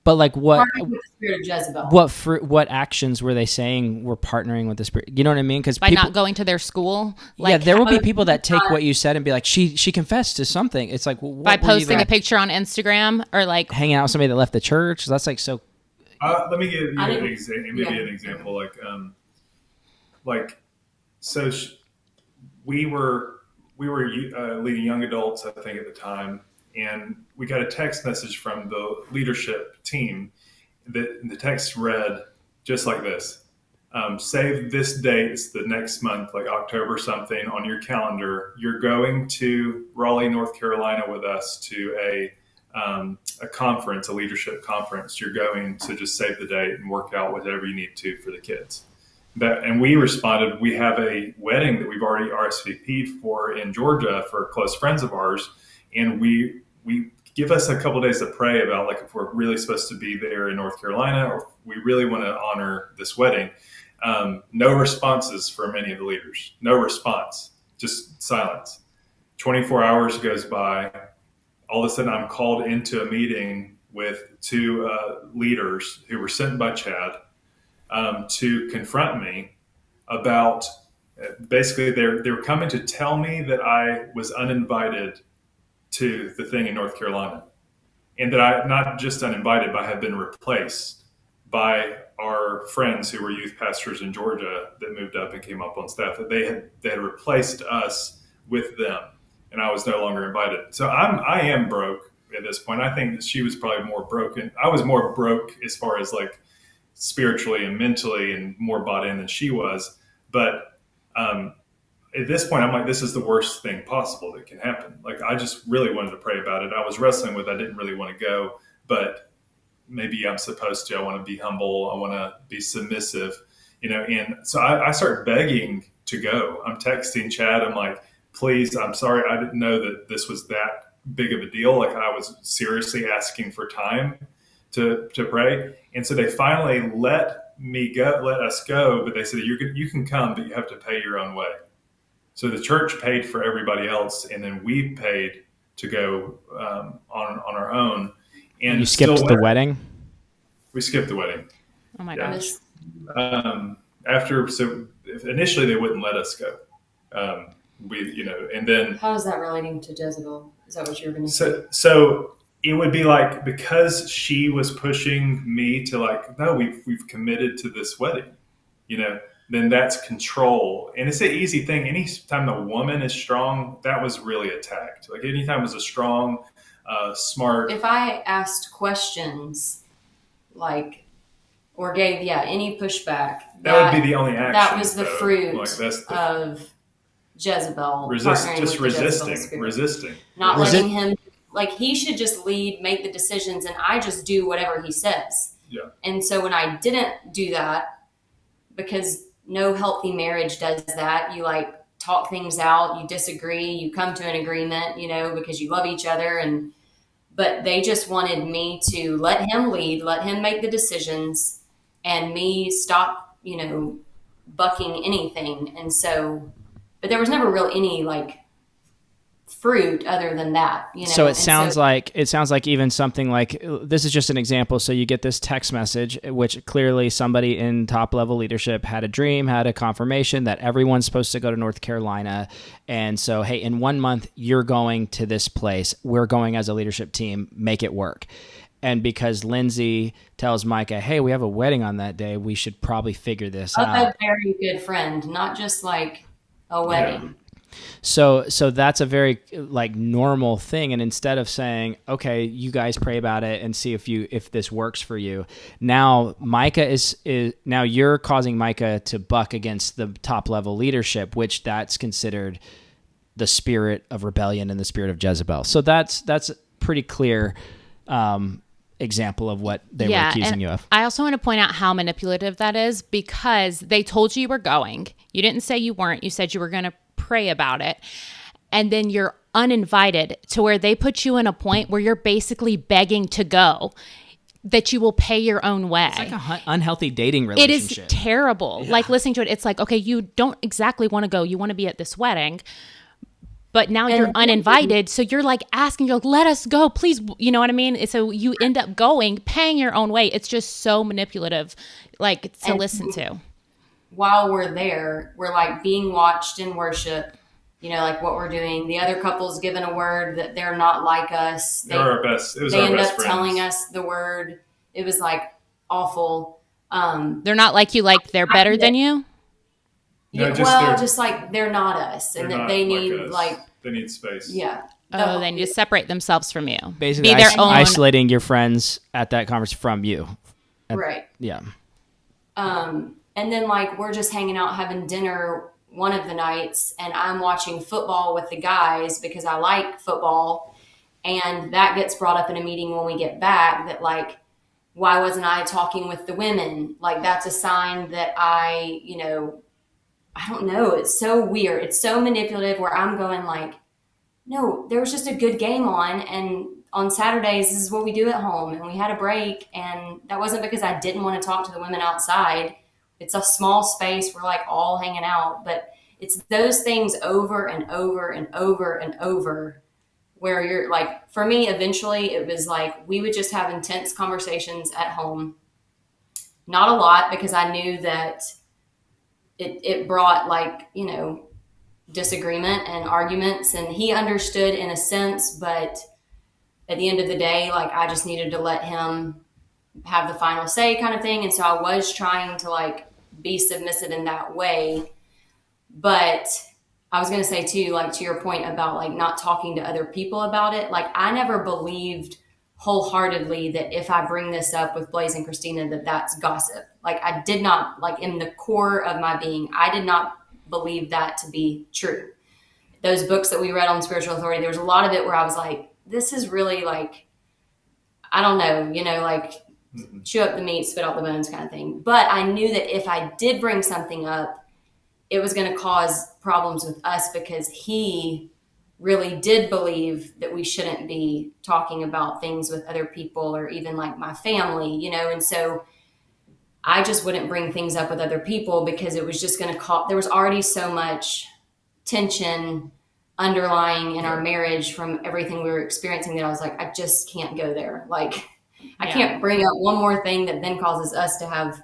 But like what? Partnering with the spirit of Jezebel. What actions were they saying were partnering with the spirit? You know what I mean? Because by not going to their school. Like, there will be people that take what you said and be like, she confessed to something. It's like, by posting a picture on Instagram, or like hanging out with somebody that left the church. That's like so. Let me give you an example. So we were leading young adults, I think, at the time. And we got a text message from the leadership team. The text read just like this. Save this date, it's the next month, like October something, on your calendar. You're going to Raleigh, North Carolina with us to a conference, a leadership conference. You're going to just save the date and work out whatever you need to for the kids. And we responded, we have a wedding that we've already RSVP'd for in Georgia for close friends of ours. And we give us a couple of days to pray about like if we're really supposed to be there in North Carolina, or if we really want to honor this wedding. No responses from any of the leaders. No response, just silence. 24 hours goes by. All of a sudden I'm called into a meeting with two leaders who were sent by Chad to confront me about, basically they were coming to tell me that I was uninvited to the thing in North Carolina, and that I, not just uninvited, but I had been replaced by our friends who were youth pastors in Georgia that moved up and came up on staff. That they had replaced us with them, and I was no longer invited. So I am broke at this point. I think that she was probably more broken. I was more broke as far as like spiritually and mentally, and more bought in than she was. But at this point, I'm like, this is the worst thing possible that can happen. Like, I just really wanted to pray about it. I was wrestling with, I didn't really want to go, but maybe I'm supposed to. I want to be humble. I want to be submissive, and so I start begging to go. I'm texting Chad. I'm like, please, I'm sorry. I didn't know that this was that big of a deal. Like, I was seriously asking for time to pray. And so they finally let us go, but they said, you can come, but you have to pay your own way. So the church paid for everybody else, and then we paid to go on our own. And you skipped the wedding? We skipped the wedding. Oh my gosh. So initially they wouldn't let us go. And then. How is that relating to Jezebel? Is that what you were going to say? So it would be like, because she was pushing me to like, no, we've committed to this wedding, then that's control. And it's an easy thing. Anytime a woman is strong, that was really attacked. Like, anytime it was a strong, smart. If I asked questions, like, or gave any pushback, that would be the only action. That was the though. fruit Like, of Jezebel. Resisting. Not letting him, like, he should just lead, make the decisions, and I just do whatever he says. Yeah. And so when I didn't do that, because no healthy marriage does that, you like talk things out, you disagree, you come to an agreement, because you love each other. But they just wanted me to let him lead, let him make the decisions, and me stop, bucking anything. And so, but there was never really any like fruit other than that, So it sounds like even something like, this is just an example. So you get this text message, which clearly somebody in top level leadership had a dream, had a confirmation that everyone's supposed to go to North Carolina. And so, hey, in 1 month, you're going to this place. We're going as a leadership team, make it work. And because Lindsey tells Micah, hey, we have a wedding on that day, we should probably figure this out. A very good friend, not just like a wedding. Yeah. So that's a very like normal thing. And instead of saying, okay, you guys pray about it and see if this works for you. Now Micah now you're causing Micah to buck against the top level leadership, which that's considered the spirit of rebellion and the spirit of Jezebel. So that's a pretty clear example of what they were accusing you of. I also want to point out how manipulative that is, because they told you were going. You didn't say you weren't. You said you were going to pray about it, and then you're uninvited, to where they put you in a point where you're basically begging to go, that you will pay your own way. It's like an unhealthy dating relationship. It is terrible. Yeah. Like, listening to it, it's like, okay, you don't exactly want to go. You want to be at this wedding, but now you're uninvited. So you're like asking, let us go, please. You know what I mean? So you end up going, paying your own way. It's just so manipulative, like, to listen to. While we're there, we're like being watched in worship, like what we're doing. The other couple's given a word that they're not like us. They're our best. It was they our end best up friends. telling us the word. It was like awful. They're not like you, like they're better than you. Yeah, just like they're not us, and that they need they need space. Yeah. They need to separate themselves from you. Basically, be their own. Isolating your friends at that conference from you. Right. Yeah. And then like we're just hanging out having dinner one of the nights, and I'm watching football with the guys because I like football. And that gets brought up in a meeting when we get back, that like, why wasn't I talking with the women? Like, that's a sign that I don't know. It's so weird. It's so manipulative, where I'm going like, no, there was just a good game on. And on Saturdays, this is what we do at home. And we had a break. And that wasn't because I didn't want to talk to the women outside. It's a small space. We're like all hanging out, but it's those things over and over and over and over where you're like, for me, eventually it was like, we would just have intense conversations at home. Not a lot, because I knew that it brought like, disagreement and arguments, and he understood in a sense, but at the end of the day, like, I just needed to let him have the final say kind of thing. And so I was trying to like be submissive in that way. But I was going to say too, like, to your point about like not talking to other people about it, like, I never believed wholeheartedly that if I bring this up with Blaze and Christina, that that's gossip. Like, I did not, like, in the core of my being, I did not believe that to be true. Those books that we read on spiritual authority, there was a lot of it where I was like, this is really like, I don't know, like chew up the meat, spit out the bones kind of thing. But I knew that if I did bring something up, it was going to cause problems with us, because he really did believe that we shouldn't be talking about things with other people, or even like my family, and so I just wouldn't bring things up with other people, because it was just going to cause, there was already so much tension underlying in our marriage from everything we were experiencing, that I was like, I just can't go there. Like, I can't bring up one more thing that then causes us to have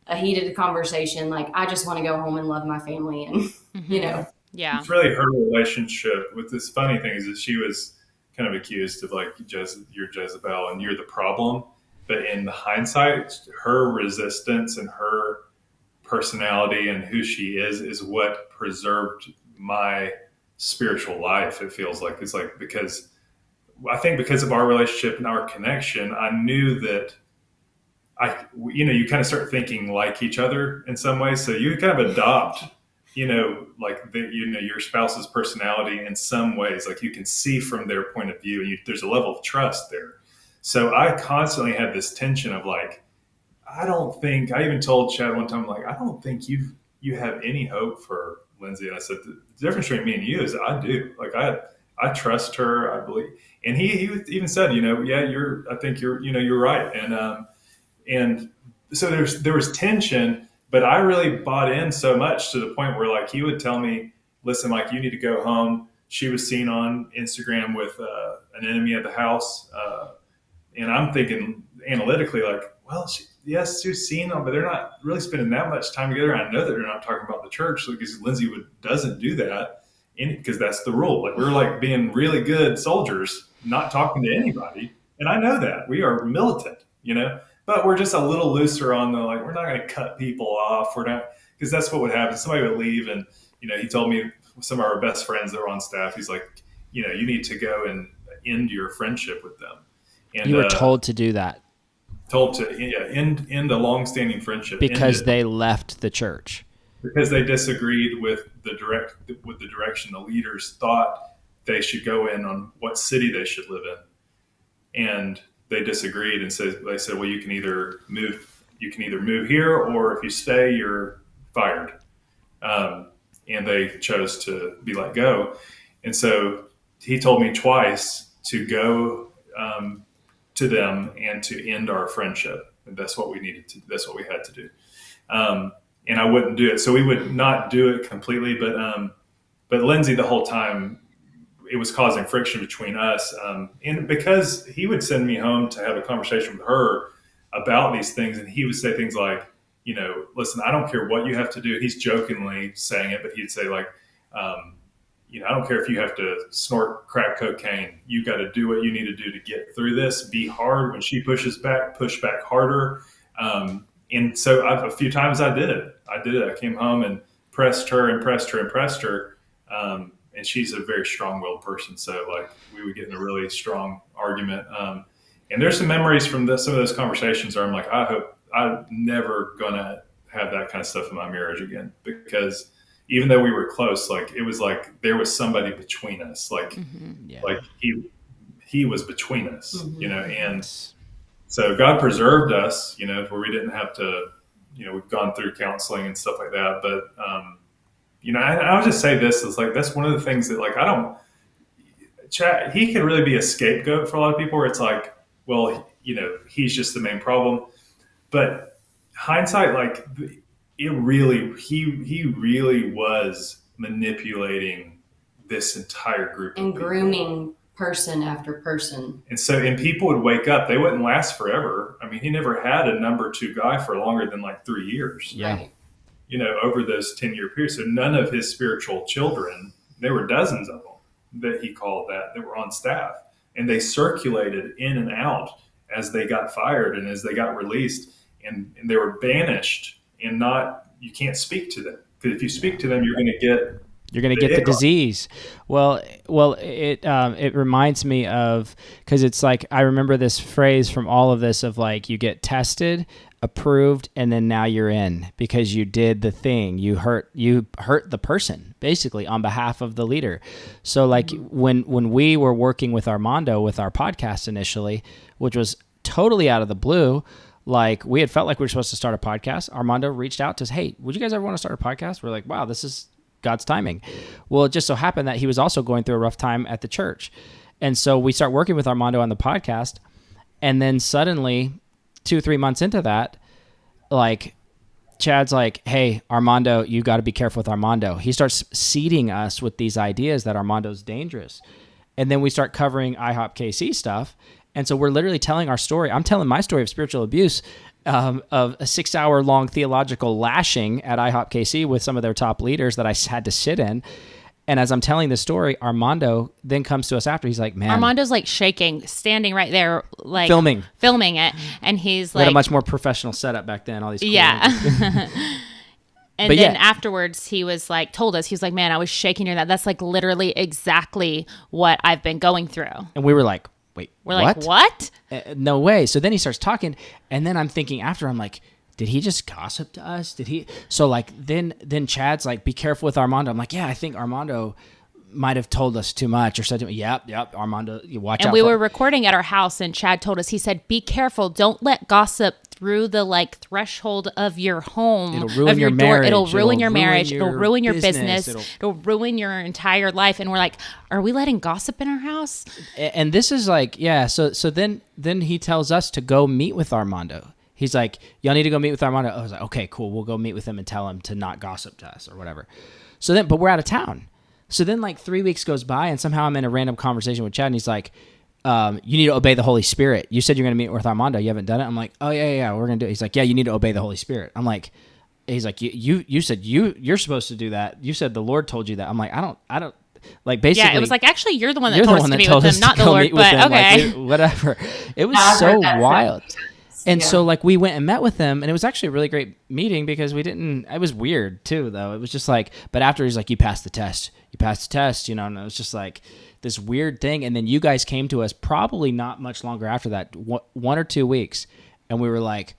a heated conversation. Like, I just want to go home and love my family, and Yeah. It's really her relationship with this funny thing is that she was kind of accused of like, you're Jezebel and you're the problem. But in the hindsight, her resistance and her personality and who she is what preserved my spiritual life. It feels like it's like, because I think because of our relationship and our connection, I knew that you kind of start thinking like each other in some ways. So you kind of adopt, your spouse's personality in some ways. Like, you can see from their point of view, and there's a level of trust there. So I constantly had this tension of like, I even told Chad one time, like, I don't think you have any hope for Lindsey. And I said, the difference between me and you is I do. Like, I trust her. I believe. And he even said, I think you're right. And so there was tension, but I really bought in so much to the point where, like, he would tell me, listen, Mike, you need to go home. She was seen on Instagram with an enemy at the house. And I'm thinking analytically, like, well, yes, she's seen them, but they're not really spending that much time together. I know that they're not talking about the church, because Lindsey doesn't do that, because that's the rule. Like, we're like being really good soldiers, not talking to anybody. And I know that we are militant, but we're just a little looser on the, like, we're not going to cut people off. We're not, because that's what would happen. Somebody would leave, and, he told me some of our best friends that were on staff, he's like, you need to go and end your friendship with them. And you were told to do that. Told to end a long-standing friendship because they left the church. Because they disagreed with the direction the leaders thought they should go in, on what city they should live in, and they disagreed, and they said, well, you can either move here, or if you stay, you're fired. And they chose to be let go. And so he told me twice to go to them and to end our friendship. And that's what we had to do. And I wouldn't do it. So we would not do it completely, but Lindsey, the whole time, it was causing friction between us. And because he would send me home to have a conversation with her about these things, and he would say things like, listen, I don't care what you have to do. He's jokingly saying it, but he'd say, like, I don't care if you have to snort crack cocaine. You got to do what you need to do to get through this. Be hard. When she pushes back, push back harder. And so a few times I did it. I came home and pressed her. And she's a very strong-willed person. So, like, we would get in a really strong argument. And there's some memories from some of those conversations where I'm like, I hope I'm never going to have that kind of stuff in my marriage again, because even though we were close, like, it was like there was somebody between us, like, like he was between us, and so God preserved us, where we didn't have to, we've gone through counseling and stuff like that. But, I would just say this is like, that's one of the things that, like, Chad, he can really be a scapegoat for a lot of people, where it's like, well, he's just the main problem. But hindsight, like, he really was manipulating this entire group and of grooming person after person. And people would wake up. They wouldn't last forever. I mean, he never had a number 2 guy for longer than like 3 years. Yeah. Right. Over those 10-year periods. So none of his spiritual children, there were dozens of them that he called that were on staff. And they circulated in and out as they got fired and as they got released. And they were banished and you can't speak to them. Because if you speak to them, you're going to get the disease. Well, it reminds me of, because it's like, I remember this phrase from all of this of like, you get tested, approved, and then now you're in because you did the thing. You hurt the person basically on behalf of the leader. So like when we were working with Armando with our podcast initially, which was totally out of the blue, like we had felt like we were supposed to start a podcast. Armando reached out to us, hey, would you guys ever want to start a podcast? We're like, wow, this is God's timing. Well, it just so happened that he was also going through a rough time at the church. And so we start working with Armando on the podcast. And then suddenly 2-3 months into that, like Chad's like, hey, Armando, you got to be careful with Armando. He starts seeding us with these ideas that Armando's dangerous. And then we start covering IHOP KC stuff. And so we're literally telling our story. I'm telling my story of spiritual abuse, of a 6-hour-long theological lashing at IHOP KC with some of their top leaders that I had to sit in. And as I'm telling the story, Armando then comes to us after. He's like, man. Armando's like shaking, standing right there, like filming it. And he's we like, had a much more professional setup back then. All these cool And but then afterwards, he was like, told us, he was like, man, I was shaking during that. That's like literally exactly what I've been going through. And we were like, wait, we're like, what? No way. So then he starts talking. And then I'm thinking after, I'm like, did he just gossip to us? Did he? So like, then Chad's like, be careful with Armando. I'm like, yeah, I think Armando might have told us too much or said to me, yep, Armando, you watch out. And we were recording at our house and Chad told us, he said, be careful. Don't let gossip through the like threshold of your home. It'll ruin your marriage. It'll ruin your marriage. It'll ruin your business. It'll ruin your entire life. And we're like, are we letting gossip in our house? And this is like, yeah. So then he tells us to go meet with Armando. He's like, y'all need to go meet with Armando. I was like, okay, cool. We'll go meet with him and tell him to not gossip to us or whatever. So then, but we're out of town. So then like 3 weeks goes by and somehow I'm in a random conversation with Chad and he's like, you need to obey the Holy Spirit. You said you're going to meet with Armando. You haven't done it. I'm like, oh yeah, we're going to do it. He's like, yeah, you need to obey the Holy Spirit. I'm like, he's like, you said you're supposed to do that. You said the Lord told you that. I'm like, I don't. Like basically, yeah, it was like actually you're the one that told us to meet with him, not the Lord. But okay, like, whatever. It was so wild. And so like we went and met with him and it was actually a really great meeting because it was weird too though. It was just like, but after he's like, you passed the test, and it was just like this weird thing. And then you guys came to us probably not much longer after that, 1 or 2 weeks. And we were like,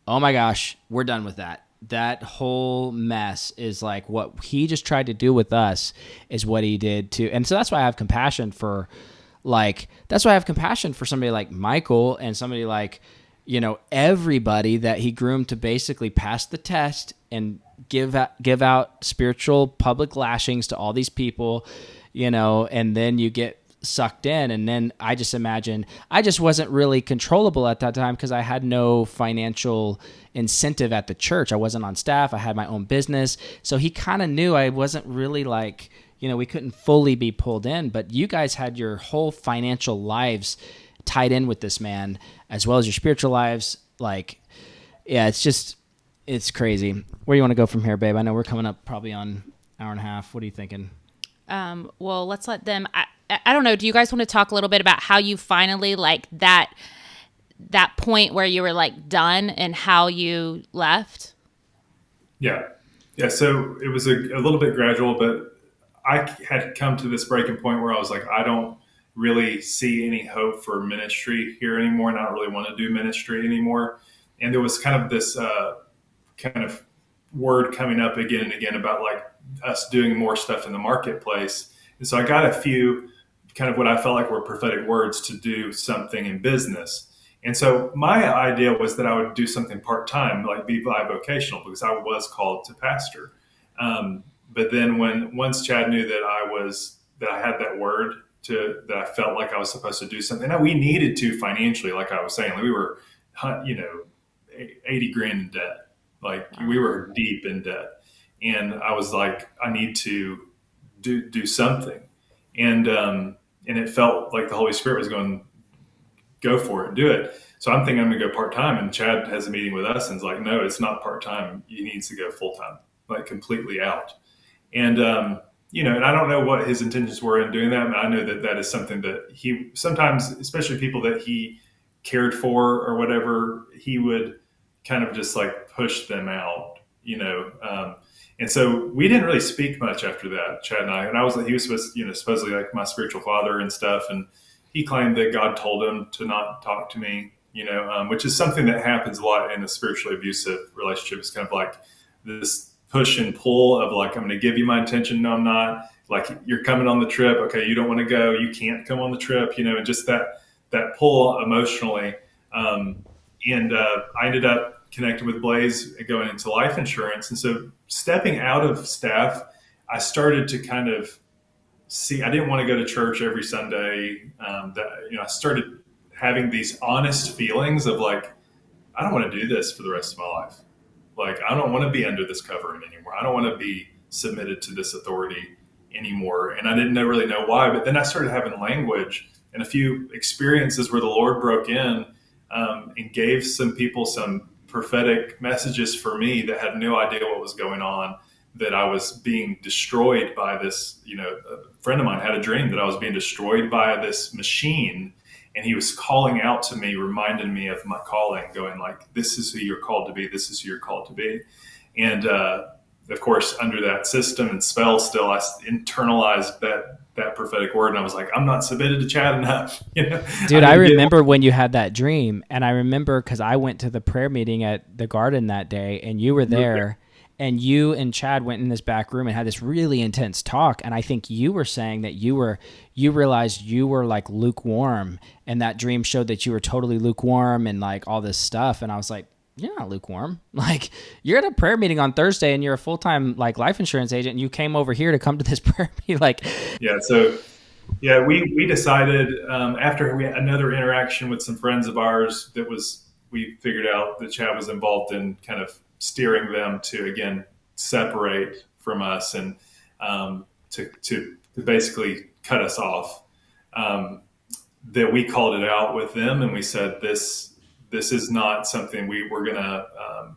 oh my gosh, we're done with that. That whole mess is like what he just tried to do with us is what he did too. And so that's why I have compassion for somebody like Michael and somebody like, everybody that he groomed to basically pass the test and give out spiritual public lashings to all these people, and then you get sucked in. And then I just imagine I just wasn't really controllable at that time because I had no financial incentive at the church. I wasn't on staff. I had my own business. So he kind of knew I wasn't really like, we couldn't fully be pulled in, but you guys had your whole financial lives tied in with this man as well as your spiritual lives. Like, yeah, it's crazy. Where do you want to go from here, babe? I know we're coming up probably on hour and a half. What are you thinking? Well, let's let them, I don't know. Do you guys want to talk a little bit about how you finally like that point where you were like done and how you left? Yeah. So it was a little bit gradual, but I had come to this breaking point where I was like, I don't really see any hope for ministry here anymore, and I don't really want to do ministry anymore. And there was kind of this kind of word coming up again and again about like us doing more stuff in the marketplace. And so I got a few kind of what I felt like were prophetic words to do something in business. And so my idea was that I would do something part-time, like be bivocational, because I was called to pastor. But then once Chad knew that I had that word that I felt like I was supposed to do something. Now we needed to financially, like I was saying, we were, 80 grand in debt. Like we were deep in debt. And I was like, I need to do something. And it felt like the Holy Spirit was going, go for it, do it. So I'm thinking I'm going to go part-time, and Chad has a meeting with us and is like, no, it's not part-time. He needs to go full-time, like completely out. And, and I don't know what his intentions were in doing that, but I know that that is something that he sometimes, especially people that he cared for or whatever, he would kind of just like push them out, and so we didn't really speak much after that, Chad and I. And he was supposedly like my spiritual father and stuff. And he claimed that God told him to not talk to me, which is something that happens a lot in a spiritually abusive relationship. It's kind of like this push and pull of like, I'm going to give you my attention. No, I'm not. Like, you're coming on the trip. Okay, you don't want to go. You can't come on the trip, and just that pull emotionally. I ended up connected with Blaze going into life insurance. And so stepping out of staff, I started to kind of see, I didn't want to go to church every Sunday. I started having these honest feelings of like, I don't want to do this for the rest of my life. Like, I don't want to be under this covering anymore. I don't want to be submitted to this authority anymore. And I didn't really know why, but then I started having language and a few experiences where the Lord broke in and gave some people some prophetic messages for me that had no idea what was going on, that I was being destroyed by this, a friend of mine had a dream that I was being destroyed by this machine, and he was calling out to me, reminding me of my calling, going like, this is who you're called to be. This is who you're called to be. And, of course, under that system and spell still, I internalized that prophetic word. And I was like, I'm not submitted to Chad enough. Dude, I remember when you had that dream. And I remember because I went to the prayer meeting at the Garden that day, and you were there. And you and Chad went in this back room and had this really intense talk. And I think you were saying that you realized you were like lukewarm, and that dream showed that you were totally lukewarm and like all this stuff. And I was like, you're not lukewarm. Like, you're at a prayer meeting on Thursday and you're a full-time like life insurance agent, and you came over here to come to this prayer meeting. Like, yeah. So yeah, we decided after we had another interaction with some friends of ours we figured out that Chad was involved in kind of steering them to, again, separate from us and to basically cut us off, that we called it out with them. And we said, this is not something we're going to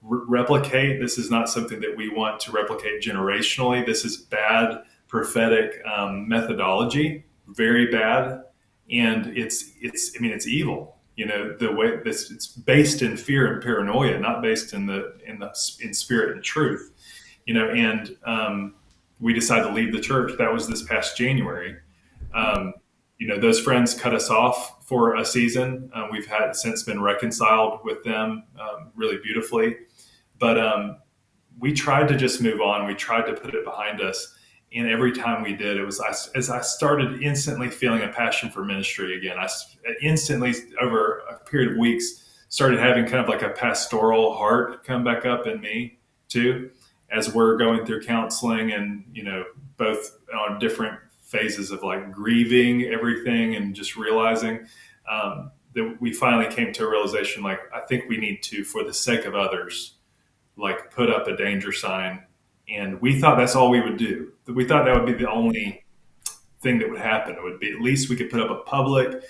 replicate. This is not something that we want to replicate generationally. This is bad prophetic methodology, very bad. And it's evil. The way it's based in fear and paranoia, not based in spirit and truth. And we decided to leave the church. That was this past January. Those friends cut us off for a season. We've had since been reconciled with them really beautifully, but we tried to just move on. We tried to put it behind us. And every time we did, it was as I started instantly feeling a passion for ministry again. I instantly, over a period of weeks, started having kind of like a pastoral heart come back up in me too, as we're going through counseling and, both on different phases of like grieving everything and just realizing that we finally came to a realization, like, I think we need to, for the sake of others, like put up a danger sign. And we thought that's all we would do. We thought that would be the only thing that would happen. It would be, at least we could put up a public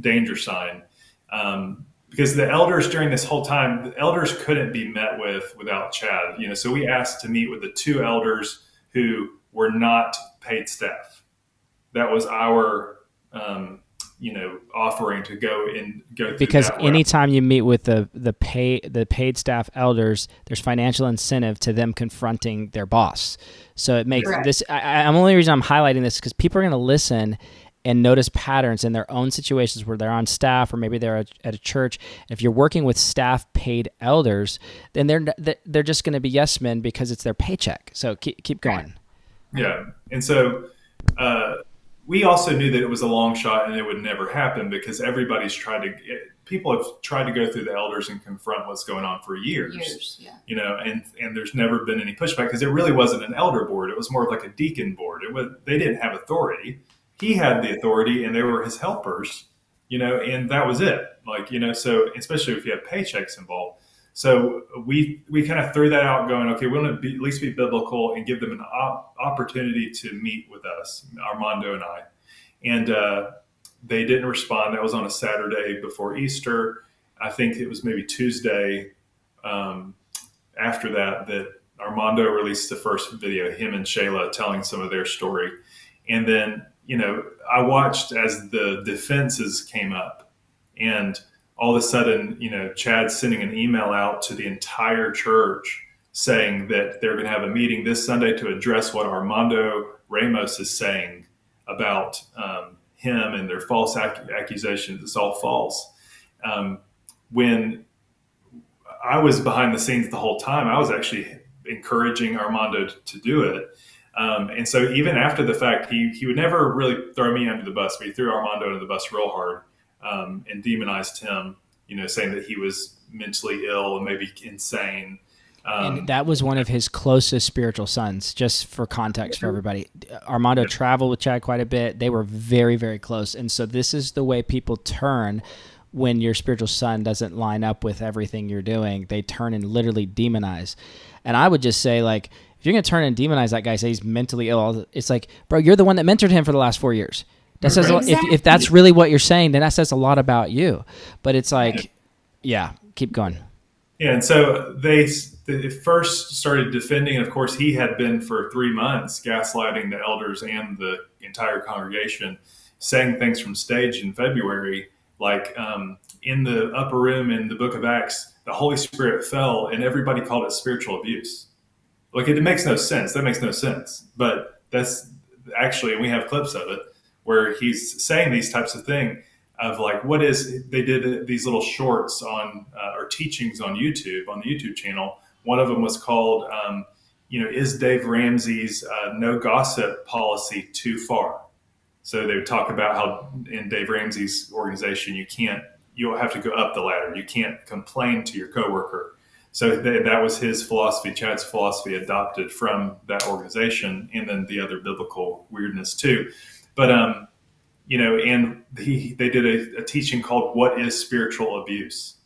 danger sign. Because the elders during this whole time, the elders couldn't be met without Chad. So we asked to meet with the two elders who were not paid staff. That was our offering to go through. Because anytime you meet with the paid staff elders, there's financial incentive to them confronting their boss. So it makes this. I'm only reason I'm highlighting this because people are going to listen and notice patterns in their own situations where they're on staff or maybe they're at a church. If you're working with staff paid elders, then they're just going to be yes men because it's their paycheck. So keep going. Yeah, and so. We also knew that it was a long shot and it would never happen because people have tried to go through the elders and confront what's going on for years. And there's never been any pushback because it really wasn't an elder board. It was more of like a deacon board. They didn't have authority. He had the authority and they were his helpers, and that was it. So especially if you have paychecks involved. So we kind of threw that out going, okay, we want to at least be biblical and give them an opportunity to meet with us, Armando and I. And they didn't respond. That was on a Saturday before Easter. I think it was maybe Tuesday after that Armando released the first video, him and Sheila telling some of their story. And then, I watched as the defenses came up, and all of a sudden, Chad's sending an email out to the entire church saying that they're going to have a meeting this Sunday to address what Armando Ramos is saying about him and their false accusations. It's all false. When I was behind the scenes the whole time, I was actually encouraging Armando to do it. And so even after the fact, he would never really throw me under the bus, but he threw Armando under the bus real hard and demonized him, saying that he was mentally ill and maybe insane. And that was one of his closest spiritual sons, just for context for everybody. Armando traveled with Chad quite a bit. They were very, very close. And so this is the way people turn when your spiritual son doesn't line up with everything you're doing. They turn and literally demonize. And I would just say, like, if you're going to turn and demonize that guy, say he's mentally ill, it's like, bro, you're the one that mentored him for the last 4 years. That says if that's really what you're saying, then that says a lot about you. But it's like, keep going. Yeah, and so they first started defending, and of course he had been for 3 months gaslighting the elders and the entire congregation, saying things from stage in February, like in the upper room in the book of Acts, the Holy Spirit fell and everybody called it spiritual abuse. Like, it makes no sense. That makes no sense. But that's actually, and we have clips of it, where he's saying these types of things of like, they did these little shorts on, or teachings on YouTube, on the YouTube channel. One of them was called, is Dave Ramsey's no gossip policy too far? So they would talk about how in Dave Ramsey's organization, you'll have to go up the ladder. You can't complain to your coworker. So that was his philosophy, Chad's philosophy, adopted from that organization, and then the other biblical weirdness too. But, and they did a teaching called What is Spiritual Abuse?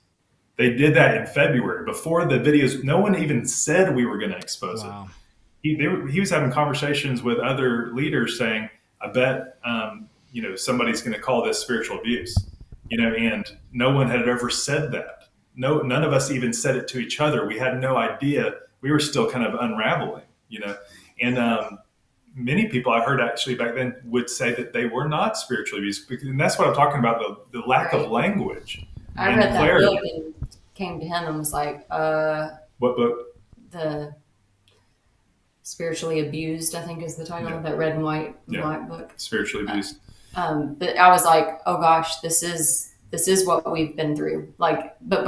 They did that in February before the videos. No one even said we were going to expose it. He was having conversations with other leaders saying, I bet, somebody's going to call this spiritual abuse, and no one had ever said that. No, none of us even said it to each other. We had no idea. We were still kind of unraveling, and many people I heard actually back then would say that they were not spiritually abused. And that's what I'm talking about, the lack of language. I read that book and came to him and was like, what book? The Spiritually Abused, I think is the title of that red and white book. Spiritually Abused. But I was like, oh gosh, this is what we've been through. Like, but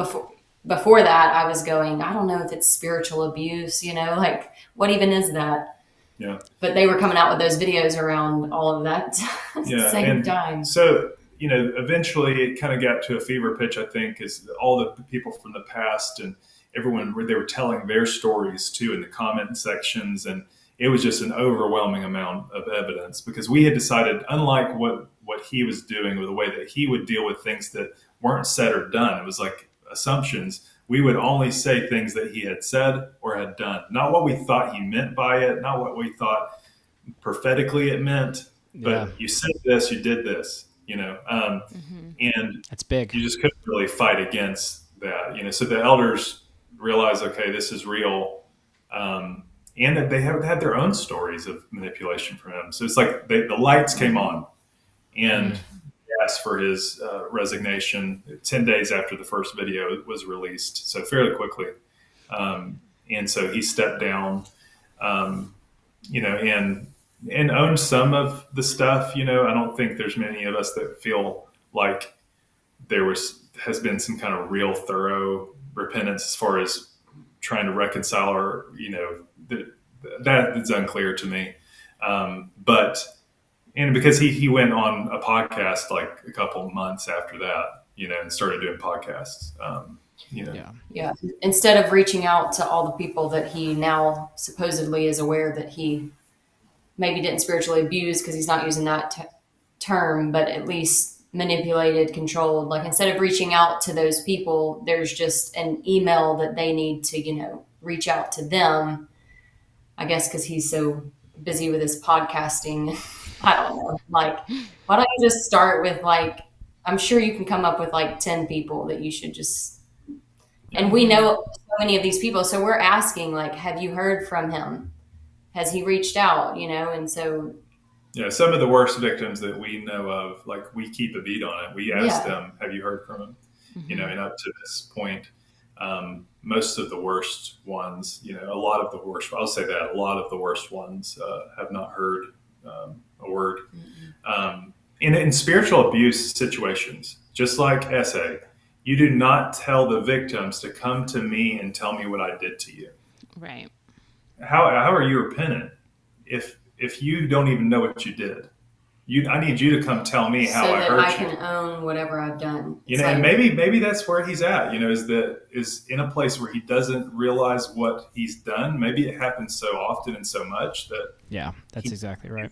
before that, I was going, I don't know if it's spiritual abuse, like what even is that? Yeah. But they were coming out with those videos around all of that at the same time. So, eventually it kind of got to a fever pitch, I think, is all the people from the past and everyone, they were telling their stories too in the comment sections. And it was just an overwhelming amount of evidence, because we had decided, unlike what he was doing, or the way that he would deal with things that weren't said or done, it was like assumptions. We would only say things that he had said or had done, not what we thought he meant by it, not what we thought prophetically it meant, but you said this, you did this, and that's big. You just couldn't really fight against that, so the elders realized, okay, this is real. And that they have had their own stories of manipulation from him. So it's like the lights came on, and he asked for his resignation 10 days after the first video was released. So fairly quickly. And so he stepped down, and owned some of the stuff. I don't think there's many of us that feel like has been some kind of real thorough repentance as far as trying to reconcile, or, that is unclear to me. But because he went on a podcast like a couple months after that, and started doing podcasts, Yeah. Instead of reaching out to all the people that he now supposedly is aware that he maybe didn't spiritually abuse, because he's not using that term, but at least manipulated, controlled. Like, instead of reaching out to those people, there's just an email that they need to, reach out to them, I guess, because he's so busy with his podcasting I don't know. Like, why don't you just start with like, I'm sure you can come up with like 10 people that you should just, and we know so many of these people. So we're asking like, have you heard from him? Has he reached out, And so, yeah, some of the worst victims that we know of, like we keep a beat on it. We ask them, have you heard from him? Mm-hmm. And up to this point, most of the worst ones, a lot of the worst, I'll say that, a lot of the worst ones have not heard a word. Mm-hmm. In spiritual abuse situations, just like SA, you do not tell the victims to come to me and tell me what I did to you. Right. How are you repentant if you don't even know what you did? I need you to come tell me how I hurt you. So that I can own whatever I've done. And maybe that's where he's at. Is in a place where he doesn't realize what he's done. Maybe it happens so often and so much that. Yeah, that's exactly right.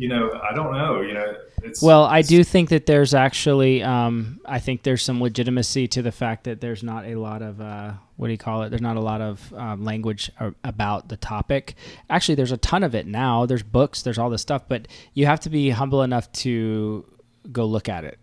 I don't know. I do think that there's actually, I think there's some legitimacy to the fact that there's not a lot of, there's not a lot of language about the topic. Actually, there's a ton of it now. There's books, there's all this stuff, but you have to be humble enough to go look at it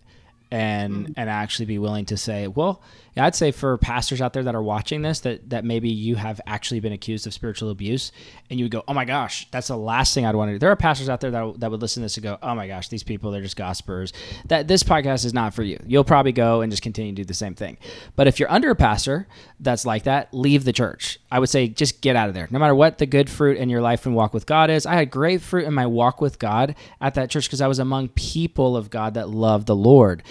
and actually be willing to say, well, I'd say for pastors out there that are watching this, that maybe you have actually been accused of spiritual abuse, and you would go, oh my gosh, that's the last thing I'd want to do. There are pastors out there that would listen to this and go, oh my gosh, these people, they're just gossipers. That this podcast is not for you. You'll probably go and just continue to do the same thing. But if you're under a pastor that's like that, leave the church. I would say just get out of there. No matter what the good fruit in your life and walk with God is. I had great fruit in my walk with God at that church because I was among people of God that love the Lord.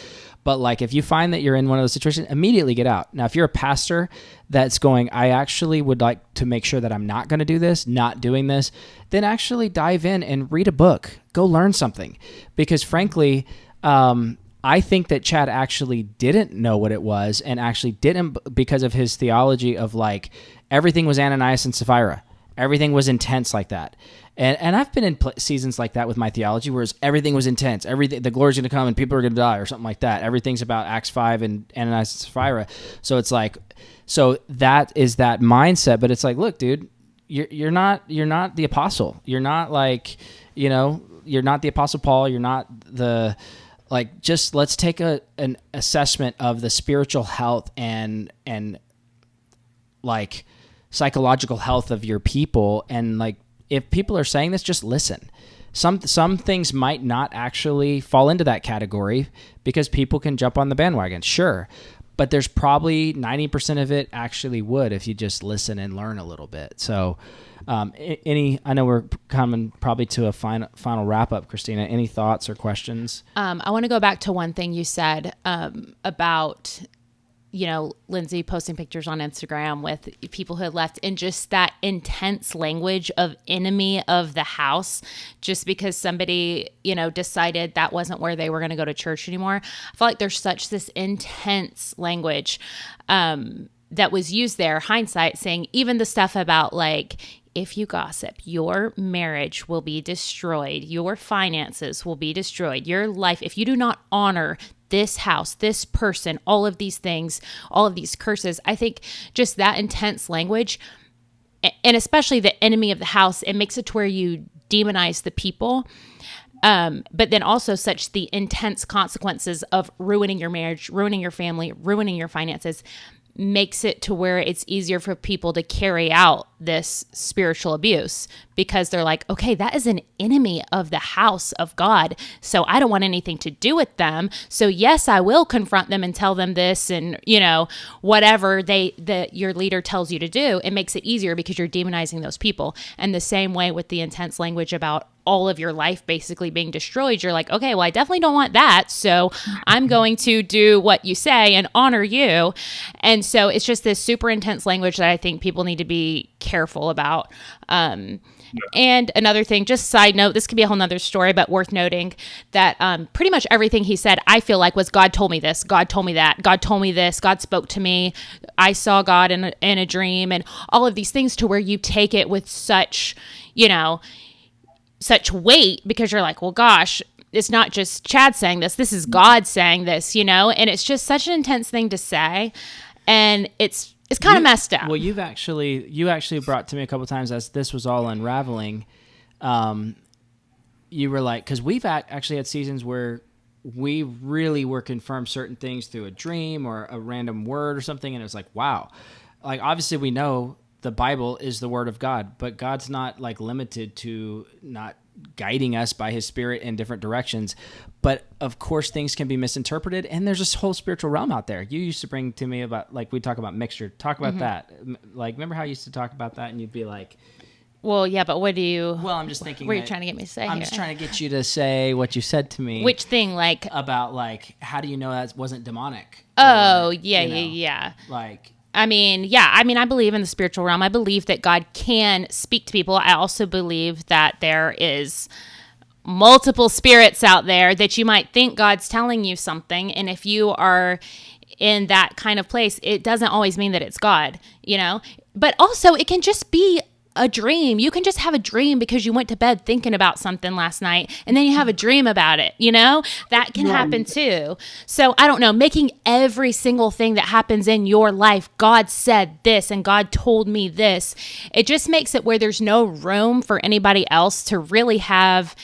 But like, if you find that you're in one of those situations, immediately get out. Now, if you're a pastor that's going, I actually would like to make sure that I'm not going to do this, not doing this, then actually dive in and read a book. Go learn something. Because frankly, I think that Chad actually didn't know what it was, and actually didn't because of his theology of like, everything was Ananias and Sapphira. Everything was intense like that. And I've been in seasons like that with my theology, where everything was intense. Everything, the glory's going to come and people are going to die or something like that. Everything's about Acts 5 and Ananias and Sapphira. So it's like, so that is that mindset. But it's like, look, dude, you're not the apostle. You're not like, you're not the Apostle Paul. You're not the, like, just let's take an assessment of the spiritual health and like psychological health of your people. And like, if people are saying this, just listen. Some things might not actually fall into that category because people can jump on the bandwagon, sure. But there's probably 90% of it actually would if you just listen and learn a little bit. So I know we're coming probably to a final wrap up, Christina. Any thoughts or questions? I want to go back to one thing you said about Lindsey posting pictures on Instagram with people who had left, and just that intense language of enemy of the house, just because somebody, decided that wasn't where they were going to go to church anymore. I feel like there's such this intense language that was used there, hindsight, saying even the stuff about like, if you gossip, your marriage will be destroyed. Your finances will be destroyed. Your life, if you do not honor this house, this person, all of these things, all of these curses. I think just that intense language, and especially the enemy of the house, it makes it to where you demonize the people. But then also such the intense consequences of ruining your marriage, ruining your family, ruining your finances, makes it to where it's easier for people to carry out this spiritual abuse because they're like, okay, that is an enemy of the house of God, so I don't want anything to do with them. So yes, I will confront them and tell them this, and whatever your leader tells you to do. It makes it easier because you're demonizing those people. And the same way with the intense language about all of your life basically being destroyed, you're like, okay, well, I definitely don't want that, so I'm going to do what you say and honor you. And so it's just this super intense language that I think people need to be careful about. And another thing, just side note, this could be a whole nother story, but worth noting that pretty much everything he said, I feel like, was God told me this, God told me that, God told me this, God spoke to me, I saw God in a dream, and all of these things, to where you take it with such, such weight, because you're like, well, gosh, it's not just Chad saying this is God saying this, and it's just such an intense thing to say. And it's kind of messed up. Well, you actually brought to me a couple of times as this was all unraveling. you were like, because we've actually had seasons where we really were confirmed certain things through a dream or a random word or something, and it was like, wow. Like, obviously we know the Bible is the word of God, but God's not like limited to not guiding us by his Spirit in different directions. But of course things can be misinterpreted, and there's this whole spiritual realm out there. You used to bring to me about, like, we talk about mixture. Talk about that. Like, remember how you used to talk about that, and you'd be like, well, yeah, but what do you... Well, I'm just thinking... What are you trying to get me to say I'm here? just trying to get you to say what you said to me. Which thing? Like... About, like, how do you know that wasn't demonic? Oh, or, yeah. Like... I mean, I believe in the spiritual realm. I believe that God can speak to people. I also believe that there is multiple spirits out there that you might think God's telling you something. And if you are in that kind of place, it doesn't always mean that it's God, you know? But also, it can just be a dream. You can just have a dream because you went to bed thinking about something last night, and then you have a dream about it, you know? That can happen too. So I don't know, making every single thing that happens in your life, God said this and God told me this, it just makes it where there's no room for anybody else to really have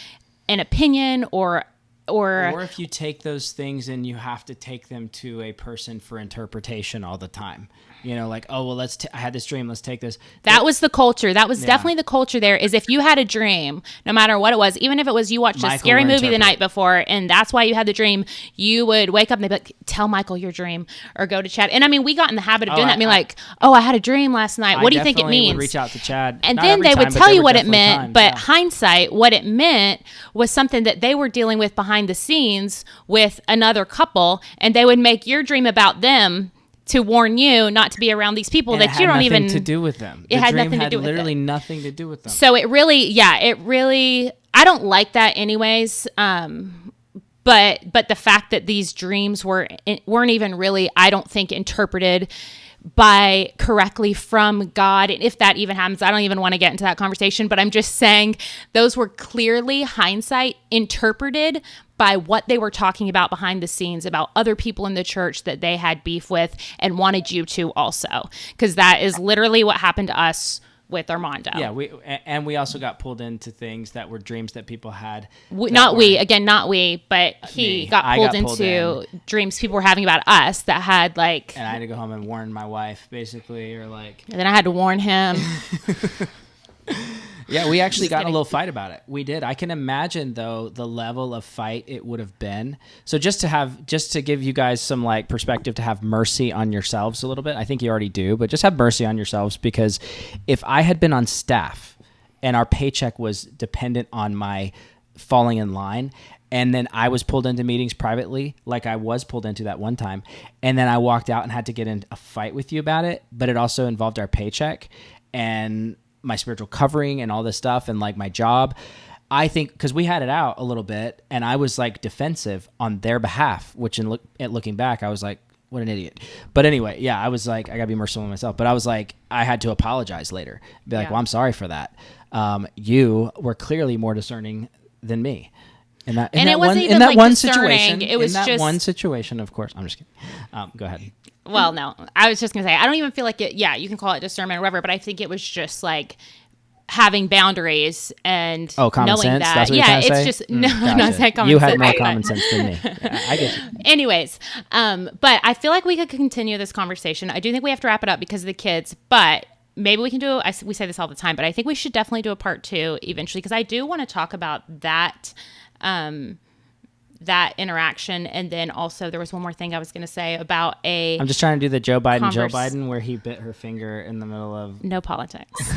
an opinion or if you take those things and you have to take them to a person for interpretation all the time. You know, like, oh, well, I had this dream. Let's take this. That was the culture. That was definitely the culture there, is if you had a dream, no matter what it was, even if it was you watched a scary movie the night before and that's why you had the dream, you would wake up and they'd be like, tell Michael your dream, or go to Chad. And I mean, we got in the habit of doing that. I mean, like, oh, I had a dream last night. What do you think it means? Would reach out to Chad. And then they would tell you what it meant, but hindsight, what it meant was something that they were dealing with behind the scenes with another couple, and they would make your dream about them to warn you not to be around these people that you don't even... It had nothing to do with them. It had nothing to do with it. Literally nothing to do with them. So it really... I don't like that anyways. But the fact that these dreams weren't even really, I don't think, interpreted by correctly from God. And if that even happens, I don't even want to get into that conversation, but I'm just saying those were clearly hindsight interpreted by what they were talking about behind the scenes about other people in the church that they had beef with and wanted you to also, because that is literally what happened to us with Armando. Yeah, we also got pulled into things that were dreams that people had. But he got pulled into dreams people were having about us that had, like... And I had to go home and warn my wife, basically, or like... And then I had to warn him. Yeah, we actually got in a little fight about it. We did. I can imagine, though, the level of fight it would have been. So just to give you guys some like perspective, to have mercy on yourselves a little bit. I think you already do, but just have mercy on yourselves, because if I had been on staff and our paycheck was dependent on my falling in line, and then I was pulled into meetings privately, like I was pulled into that one time, and then I walked out and had to get in a fight with you about it, but it also involved our paycheck and my spiritual covering and all this stuff and like my job. I think because we had it out a little bit and I was like defensive on their behalf, which looking back, I was like, what an idiot. But anyway, yeah, I was like, I gotta be merciful on myself. But I was like, I had to apologize later. Be like, well, I'm sorry for that. You were clearly more discerning than me. In that one situation, of course. I'm just kidding. Go ahead. Well, no, I was just going to say, I don't even feel like it. Yeah, you can call it discernment or whatever, but I think it was just like having boundaries and common knowing sense? that. That's what you're trying to say? It's just, no, gotcha. I'm not saying common sense. You sense. had more common sense than me. Yeah, I get you. Anyways, but I feel like we could continue this conversation. I do think we have to wrap it up because of the kids, but maybe we can do, we say this all the time, but I think we should definitely do a part 2 eventually, because I do want to talk about that, that interaction. And then also there was one more thing I was going to say about I'm just trying to do the Joe Biden where he bit her finger in the middle of... No politics.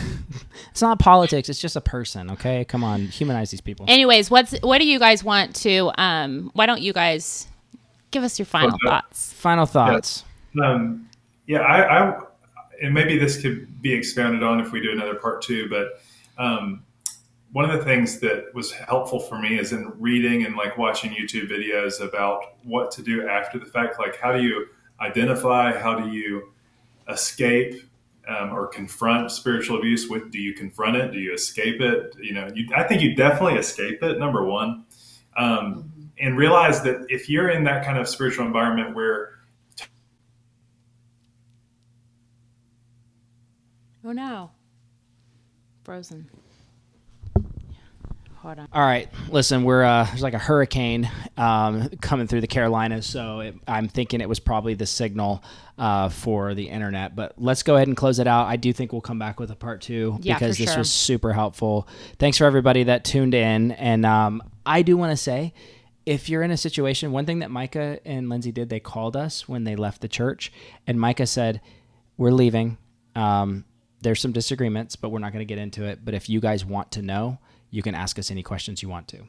It's not politics. It's just a person. Okay. Come on. Humanize these people. Anyways, what do you guys want to, why don't you guys give us your final thoughts? Final thoughts. I and maybe this could be expounded on if we do another part 2, but, one of the things that was helpful for me is in reading and like watching YouTube videos about what to do after the fact. Like, how do you identify? How do you escape or confront spiritual abuse? Do you confront it? Do you escape it? I think you definitely escape it, number one. And realize that if you're in that kind of spiritual environment where... Oh no. Frozen. Hold on. All right, listen, we're there's like a hurricane coming through the Carolinas, so I'm thinking it was probably the signal for the internet. But let's go ahead and close it out. I do think we'll come back with a part 2 because this was super helpful. Thanks for everybody that tuned in, and I do want to say, if you're in a situation, one thing that Micah and Lindsey did, they called us when they left the church, and Micah said, "We're leaving. There's some disagreements, but we're not going to get into it. But if you guys want to know, you can ask us any questions you want to."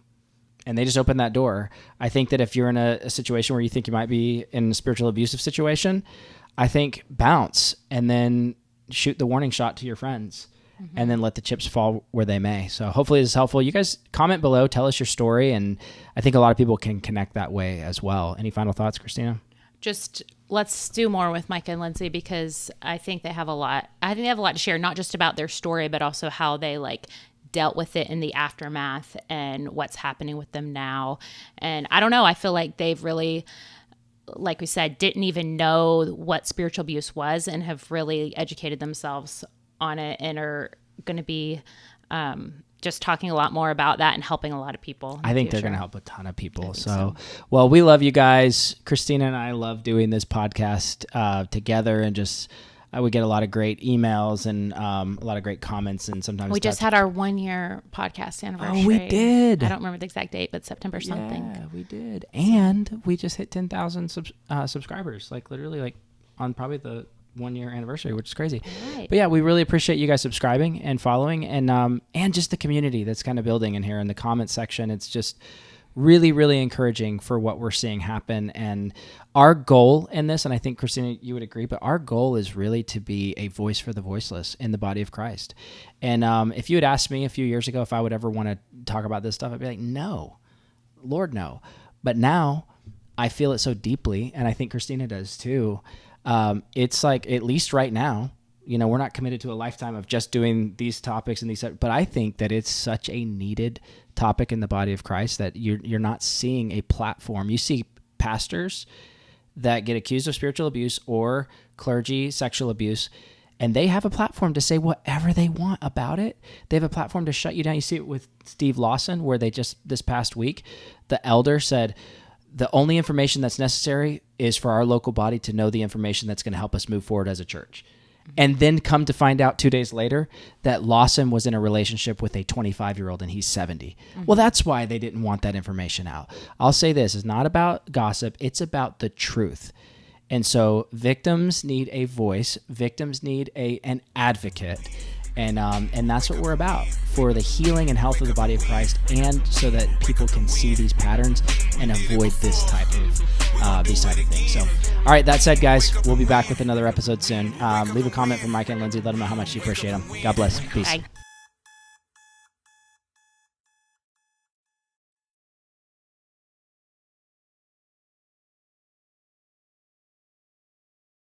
And they just opened that door. I think that if you're in a situation where you think you might be in a spiritual abusive situation, I think bounce and then shoot the warning shot to your friends, and then let the chips fall where they may. So hopefully this is helpful. You guys comment below, tell us your story, and I think a lot of people can connect that way as well. Any final thoughts, Christina? Just let's do more with Micah and Lindsey, because I think they have a lot. I think they have a lot to share, not just about their story, but also how they dealt with it in the aftermath and what's happening with them now. And I don't know, I feel like they've really, like we said, didn't even know what spiritual abuse was and have really educated themselves on it and are going to be just talking a lot more about that and helping a lot of people. I think they're going to help a ton of people. So, well, we love you guys. Christina and I love doing this podcast together, and just we get a lot of great emails and a lot of great comments, and sometimes we just had our 1-year podcast anniversary. Oh, we did. I don't remember the exact date, but September something. Yeah, we did. And we just hit 10,000 subscribers, literally on probably the 1-year anniversary, which is crazy. Right. But yeah, we really appreciate you guys subscribing and following, and just the community that's kind of building in here in the comment section. It's just really, really encouraging for what we're seeing happen. And our goal in this, and I think Christina, you would agree, but our goal is really to be a voice for the voiceless in the body of Christ. And if you had asked me a few years ago if I would ever want to talk about this stuff, I'd be like, no, Lord, no. But now I feel it so deeply, and I think Christina does too. It's like, at least right now, we're not committed to a lifetime of just doing these topics and these, but I think that it's such a needed topic in the body of Christ that you're not seeing a platform. You see pastors that get accused of spiritual abuse or clergy sexual abuse, and they have a platform to say whatever they want about it. They have a platform to shut you down. You see it with Steve Lawson, where they just, this past week, the elder said, the only information that's necessary is for our local body to know the information that's going to help us move forward as a church. And then come to find out 2 days later that Lawson was in a relationship with a 25-year-old and he's 70. Well, that's why they didn't want that information out. I'll say this, it's not about gossip. It's about the truth. And so victims need a voice. Victims need an advocate. And that's what we're about, for the healing and health of the body of Christ, and so that people can see these patterns and avoid these type of things. So, all right, that said, guys, we'll be back with another episode soon. Leave a comment for Micah and Lindsey. Let them know how much you appreciate them. God bless. Peace. Bye.